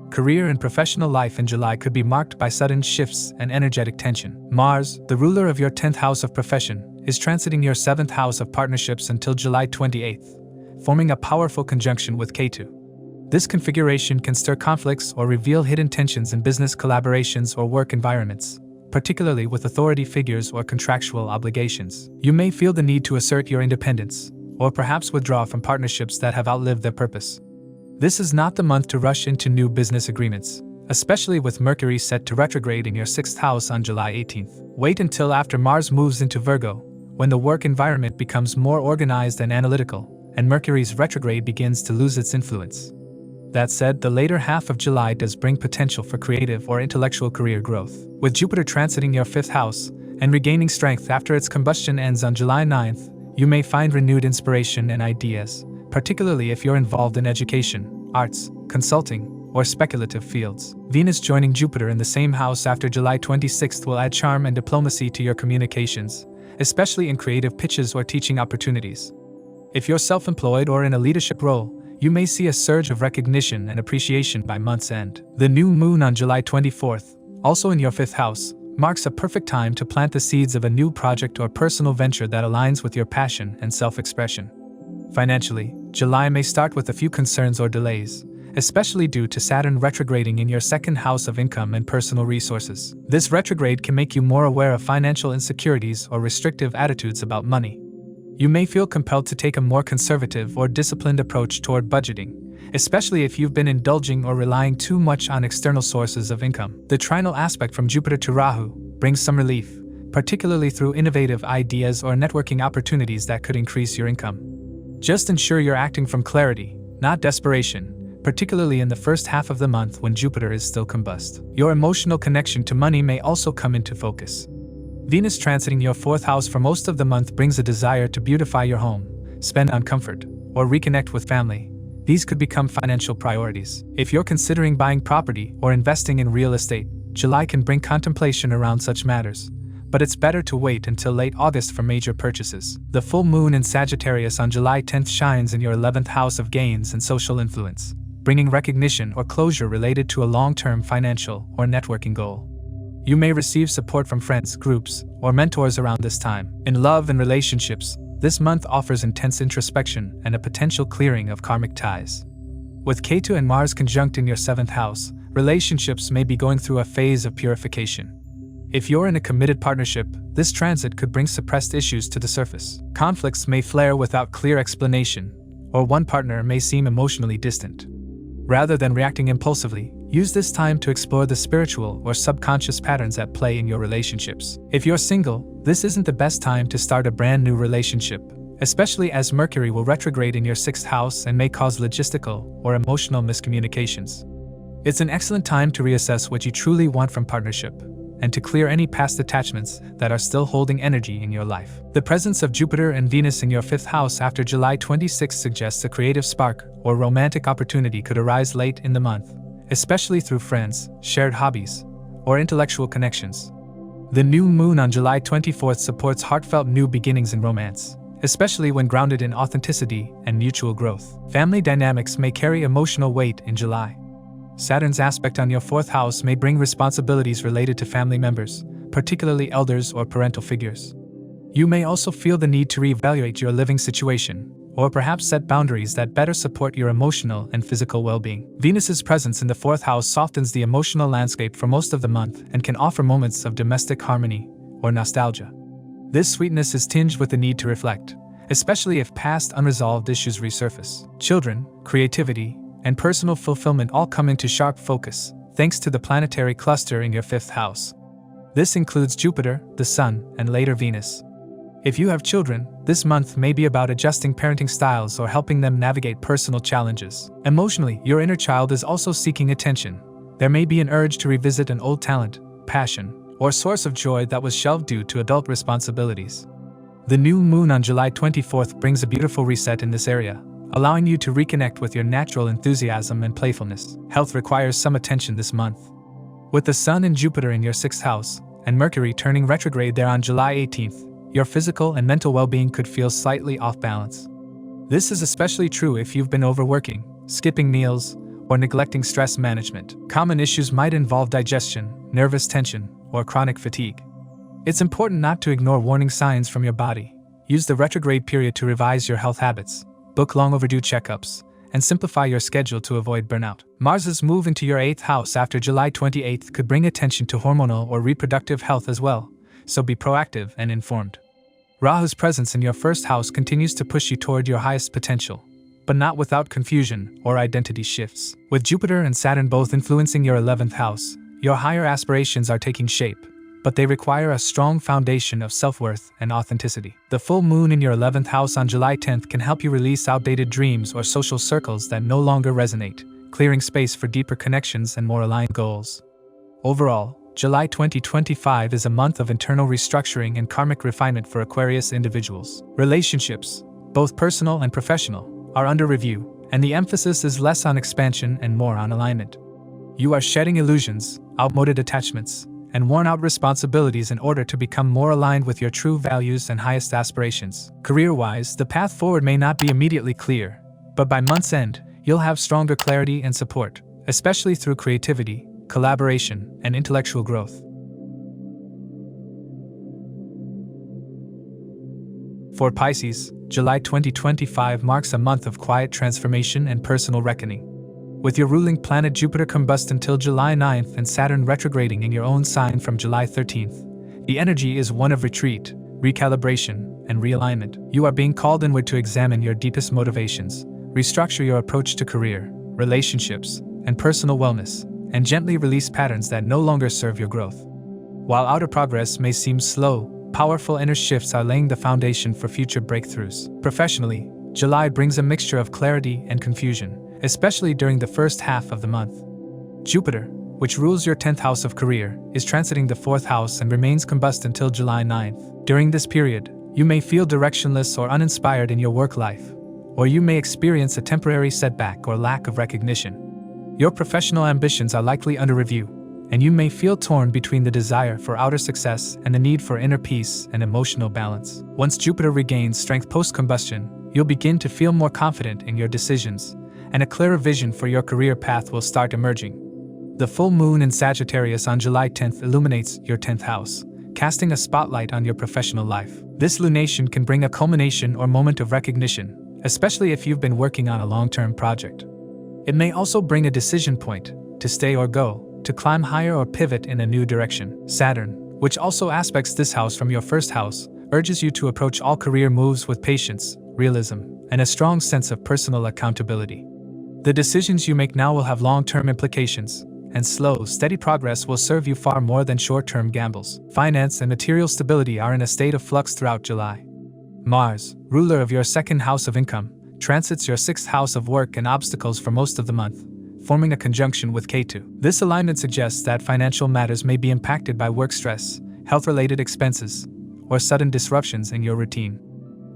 Career and professional life in July could be marked by sudden shifts and energetic tension. Mars, the ruler of your 10th house of profession, is transiting your 7th house of partnerships until July 28th, forming a powerful conjunction with Ketu. This configuration can stir conflicts or reveal hidden tensions in business collaborations or work environments, particularly with authority figures or contractual obligations. You may feel the need to assert your independence, or perhaps withdraw from partnerships that have outlived their purpose. This is not the month to rush into new business agreements, especially with Mercury set to retrograde in your 6th house on July 18th. Wait until after Mars moves into Virgo, when the work environment becomes more organized and analytical, and Mercury's retrograde begins to lose its influence. That said, the later half of July does bring potential for creative or intellectual career growth. With Jupiter transiting your 5th house and regaining strength after its combustion ends on July 9th, you may find renewed inspiration and ideas, particularly if you're involved in education, arts, consulting, or speculative fields. Venus joining Jupiter in the same house after July 26th will add charm and diplomacy to your communications, especially in creative pitches or teaching opportunities. If you're self-employed or in a leadership role, you may see a surge of recognition and appreciation by month's end. The new moon on July 24th, also in your 5th house, marks a perfect time to plant the seeds of a new project or personal venture that aligns with your passion and self-expression. Financially, July may start with a few concerns or delays, especially due to Saturn retrograding in your 2nd house of income and personal resources. This retrograde can make you more aware of financial insecurities or restrictive attitudes about money. You may feel compelled to take a more conservative or disciplined approach toward budgeting, especially if you've been indulging or relying too much on external sources of income. The trinal aspect from Jupiter to Rahu brings some relief, particularly through innovative ideas or networking opportunities that could increase your income. Just ensure you're acting from clarity, not desperation, particularly in the first half of the month when Jupiter is still combust. Your emotional connection to money may also come into focus. Venus transiting your 4th house for most of the month brings a desire to beautify your home, spend on comfort, or reconnect with family. These could become financial priorities. If you're considering buying property or investing in real estate, July can bring contemplation around such matters, but it's better to wait until late August for major purchases. The full moon in Sagittarius on July 10th shines in your 11th house of gains and social influence, bringing recognition or closure related to a long-term financial or networking goal. You may receive support from friends, groups, or mentors around this time. In love and relationships, this month offers intense introspection and a potential clearing of karmic ties. With Ketu and Mars conjunct in your 7th house, relationships may be going through a phase of purification. If you're in a committed partnership, this transit could bring suppressed issues to the surface. Conflicts may flare without clear explanation, or one partner may seem emotionally distant. Rather than reacting impulsively, use this time to explore the spiritual or subconscious patterns at play in your relationships. If you're single, this isn't the best time to start a brand new relationship, especially as Mercury will retrograde in your 6th house and may cause logistical or emotional miscommunications. It's an excellent time to reassess what you truly want from partnership, and to clear any past attachments that are still holding energy in your life. The presence of Jupiter and Venus in your 5th house after July 26 suggests a creative spark or romantic opportunity could arise late in the month, especially through friends, shared hobbies, or intellectual connections. The new moon on July 24th supports heartfelt new beginnings in romance, especially when grounded in authenticity and mutual growth. Family dynamics may carry emotional weight in July. Saturn's aspect on your 4th house may bring responsibilities related to family members, particularly elders or parental figures. You may also feel the need to reevaluate your living situation, or perhaps set boundaries that better support your emotional and physical well-being. Venus's presence in the 4th house softens the emotional landscape for most of the month and can offer moments of domestic harmony or nostalgia. This sweetness is tinged with the need to reflect, especially if past unresolved issues resurface. Children, creativity, and personal fulfillment all come into sharp focus, thanks to the planetary cluster in your 5th house. This includes Jupiter, the Sun, and later Venus. If you have children, this month may be about adjusting parenting styles or helping them navigate personal challenges. Emotionally, your inner child is also seeking attention. There may be an urge to revisit an old talent, passion, or source of joy that was shelved due to adult responsibilities. The new moon on July 24th brings a beautiful reset in this area, allowing you to reconnect with your natural enthusiasm and playfulness. Health requires some attention this month. With the Sun and Jupiter in your 6th house, and Mercury turning retrograde there on July 18th, your physical and mental well-being could feel slightly off balance. This is especially true if you've been overworking, skipping meals, or neglecting stress management. Common issues might involve digestion, nervous tension, or chronic fatigue. It's important not to ignore warning signs from your body. Use the retrograde period to revise your health habits, book long overdue checkups, and simplify your schedule to avoid burnout. Mars's move into your 8th house after July 28th could bring attention to hormonal or reproductive health as well, so be proactive and informed. Rahu's presence in your 1st house continues to push you toward your highest potential, but not without confusion or identity shifts. With Jupiter and Saturn both influencing your 11th house, your higher aspirations are taking shape, but they require a strong foundation of self-worth and authenticity. The full moon in your 11th house on July 10th can help you release outdated dreams or social circles that no longer resonate, clearing space for deeper connections and more aligned goals. Overall, July 2025 is a month of internal restructuring and karmic refinement for Aquarius individuals. Relationships, both personal and professional, are under review, and the emphasis is less on expansion and more on alignment. You are shedding illusions, outmoded attachments, and worn-out responsibilities in order to become more aligned with your true values and highest aspirations. Career-wise, the path forward may not be immediately clear, but by month's end, you'll have stronger clarity and support, especially through creativity, collaboration, and intellectual growth. For Pisces, July 2025 marks a month of quiet transformation and personal reckoning. With your ruling planet Jupiter combust until July 9th and Saturn retrograding in your own sign from July 13th, the energy is one of retreat, recalibration, and realignment. You are being called inward to examine your deepest motivations, restructure your approach to career, relationships, and personal wellness, and gently release patterns that no longer serve your growth. While outer progress may seem slow, powerful inner shifts are laying the foundation for future breakthroughs. Professionally, July brings a mixture of clarity and confusion, especially during the first half of the month. Jupiter, which rules your 10th house of career, is transiting the 4th house and remains combust until July 9th. During this period, you may feel directionless or uninspired in your work life, or you may experience a temporary setback or lack of recognition. Your professional ambitions are likely under review, and you may feel torn between the desire for outer success and the need for inner peace and emotional balance. Once Jupiter regains strength post-combustion, you'll begin to feel more confident in your decisions, and a clearer vision for your career path will start emerging. The full moon in Sagittarius on July 10th illuminates your 10th house, casting a spotlight on your professional life. This lunation can bring a culmination or moment of recognition, especially if you've been working on a long-term project. It may also bring a decision point, to stay or go, to climb higher or pivot in a new direction. Saturn, which also aspects this house from your first house, urges you to approach all career moves with patience, realism, and a strong sense of personal accountability. The decisions you make now will have long-term implications, and slow, steady progress will serve you far more than short-term gambles. Finance and material stability are in a state of flux throughout July. Mars, ruler of your 2nd house of income, transits your 6th house of work and obstacles for most of the month, forming a conjunction with Ketu. This alignment suggests that financial matters may be impacted by work stress, health-related expenses, or sudden disruptions in your routine.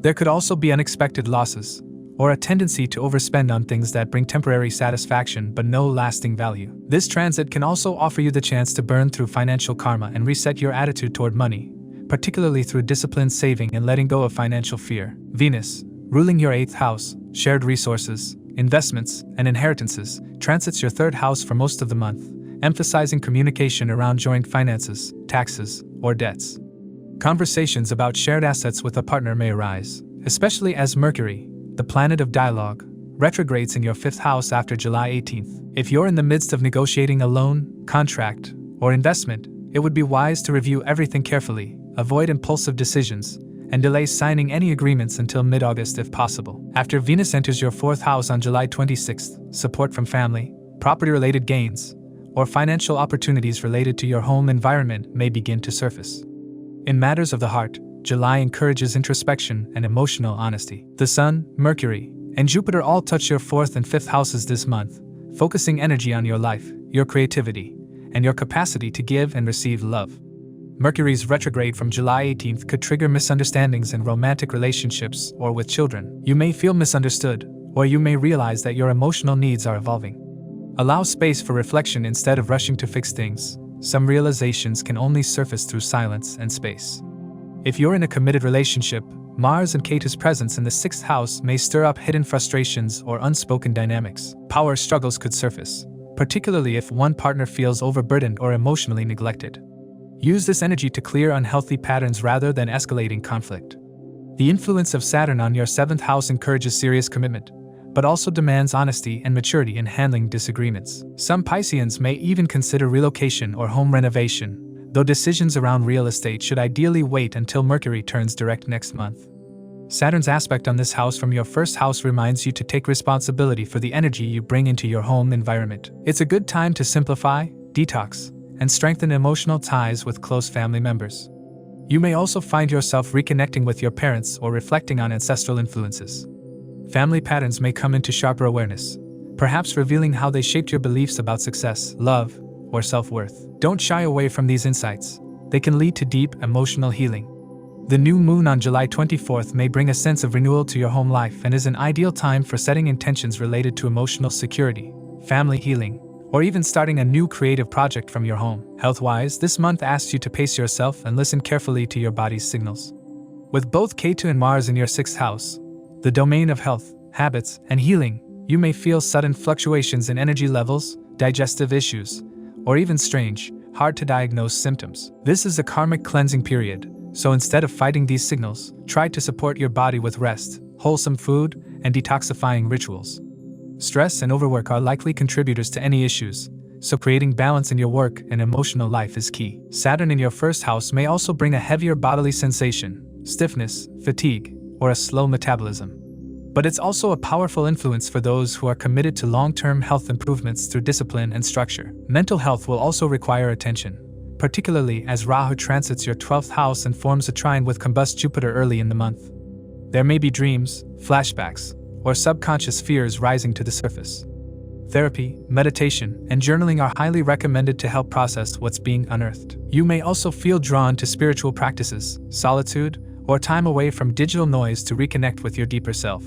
There could also be unexpected losses, or a tendency to overspend on things that bring temporary satisfaction but no lasting value. This transit can also offer you the chance to burn through financial karma and reset your attitude toward money, particularly through disciplined saving and letting go of financial fear. Venus, ruling your 8th house, shared resources, investments, and inheritances, transits your 3rd house for most of the month, emphasizing communication around joint finances, taxes, or debts. Conversations about shared assets with a partner may arise, especially as Mercury, the planet of dialogue, retrogrades in your 5th house after July 18th. If you're in the midst of negotiating a loan, contract, or investment, it would be wise to review everything carefully, avoid impulsive decisions, and delay signing any agreements until mid-August if possible. After Venus enters your 4th house on July 26th, support from family, property-related gains, or financial opportunities related to your home environment may begin to surface. In matters of the heart, July encourages introspection and emotional honesty. The Sun, Mercury, and Jupiter all touch your 4th and 5th houses this month, focusing energy on your life, your creativity, and your capacity to give and receive love. Mercury's retrograde from July 18th could trigger misunderstandings in romantic relationships or with children. You may feel misunderstood, or you may realize that your emotional needs are evolving. Allow space for reflection instead of rushing to fix things. Some realizations can only surface through silence and space. If you're in a committed relationship, Mars and Ketu's presence in the 6th house may stir up hidden frustrations or unspoken dynamics. Power struggles could surface, particularly if one partner feels overburdened or emotionally neglected. Use this energy to clear unhealthy patterns rather than escalating conflict. The influence of Saturn on your 7th house encourages serious commitment, but also demands honesty and maturity in handling disagreements. Some Pisceans may even consider relocation or home renovation, though decisions around real estate should ideally wait until Mercury turns direct next month. Saturn's aspect on this house from your 1st house reminds you to take responsibility for the energy you bring into your home environment. It's a good time to simplify, detox, and strengthen emotional ties with close family members. You may also find yourself reconnecting with your parents or reflecting on ancestral influences. Family patterns may come into sharper awareness, perhaps revealing how they shaped your beliefs about success, love, or self-worth. Don't shy away from these insights. They can lead to deep emotional healing. The new moon on July 24th may bring a sense of renewal to your home life and is an ideal time for setting intentions related to emotional security, family healing, or even starting a new creative project from your home. Health-wise, this month asks you to pace yourself and listen carefully to your body's signals. With both Ketu and Mars in your 6th house, the domain of health, habits, and healing, you may feel sudden fluctuations in energy levels, digestive issues, or even strange, hard-to-diagnose symptoms. This is a karmic cleansing period, so instead of fighting these signals, try to support your body with rest, wholesome food, and detoxifying rituals. Stress and overwork are likely contributors to any issues, so creating balance in your work and emotional life is key. Saturn in your 1st house may also bring a heavier bodily sensation, stiffness, fatigue, or a slow metabolism. But it's also a powerful influence for those who are committed to long-term health improvements through discipline and structure. Mental health will also require attention, particularly as Rahu transits your 12th house and forms a trine with combust Jupiter early in the month. There may be dreams, flashbacks, or subconscious fears rising to the surface. Therapy, meditation, and journaling are highly recommended to help process what's being unearthed. You may also feel drawn to spiritual practices, solitude, or time away from digital noise to reconnect with your deeper self.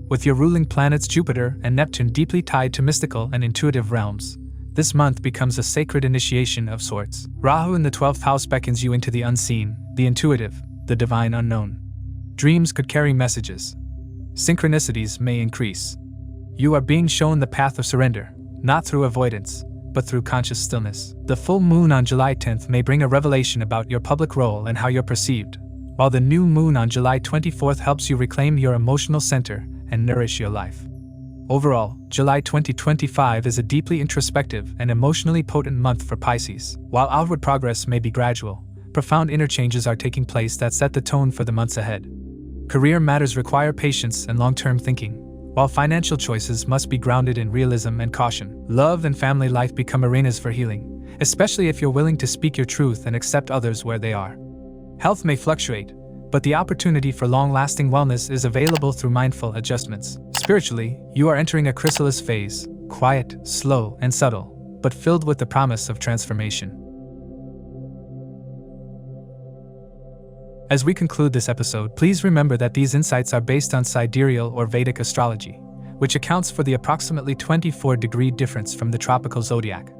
With your ruling planets Jupiter and Neptune deeply tied to mystical and intuitive realms, this month becomes a sacred initiation of sorts. Rahu in the 12th house beckons you into the unseen, the intuitive, the divine unknown. Dreams could carry messages. Synchronicities may increase. You are being shown the path of surrender, not through avoidance, but through conscious stillness. The full moon on July 10th may bring a revelation about your public role and how you're perceived, while the new moon on July 24th helps you reclaim your emotional center and nourish your life. Overall, July 2025 is a deeply introspective and emotionally potent month for Pisces. While outward progress may be gradual, profound inner changes are taking place that set the tone for the months ahead. Career matters require patience and long-term thinking, while financial choices must be grounded in realism and caution. Love and family life become arenas for healing, especially if you're willing to speak your truth and accept others where they are. Health may fluctuate, but the opportunity for long-lasting wellness is available through mindful adjustments. Spiritually, you are entering a chrysalis phase, quiet, slow, and subtle, but filled with the promise of transformation. As we conclude this episode, please remember that these insights are based on Sidereal or Vedic Astrology, which accounts for the approximately 24-degree difference from the tropical zodiac.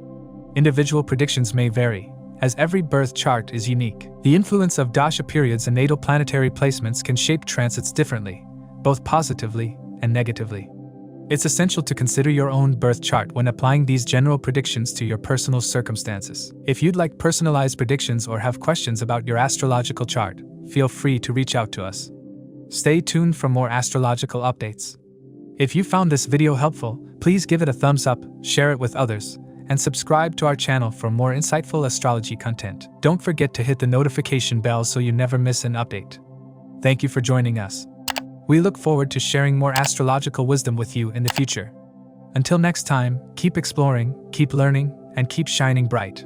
Individual predictions may vary, as every birth chart is unique. The influence of dasha periods and natal planetary placements can shape transits differently, both positively and negatively. It's essential to consider your own birth chart when applying these general predictions to your personal circumstances. If you'd like personalized predictions or have questions about your astrological chart, feel free to reach out to us. Stay tuned for more astrological updates. If you found this video helpful, please give it a thumbs up, share it with others, and subscribe to our channel for more insightful astrology content. Don't forget to hit the notification bell so you never miss an update. Thank you for joining us. We look forward to sharing more astrological wisdom with you in the future. Until next time, keep exploring, keep learning, and keep shining bright.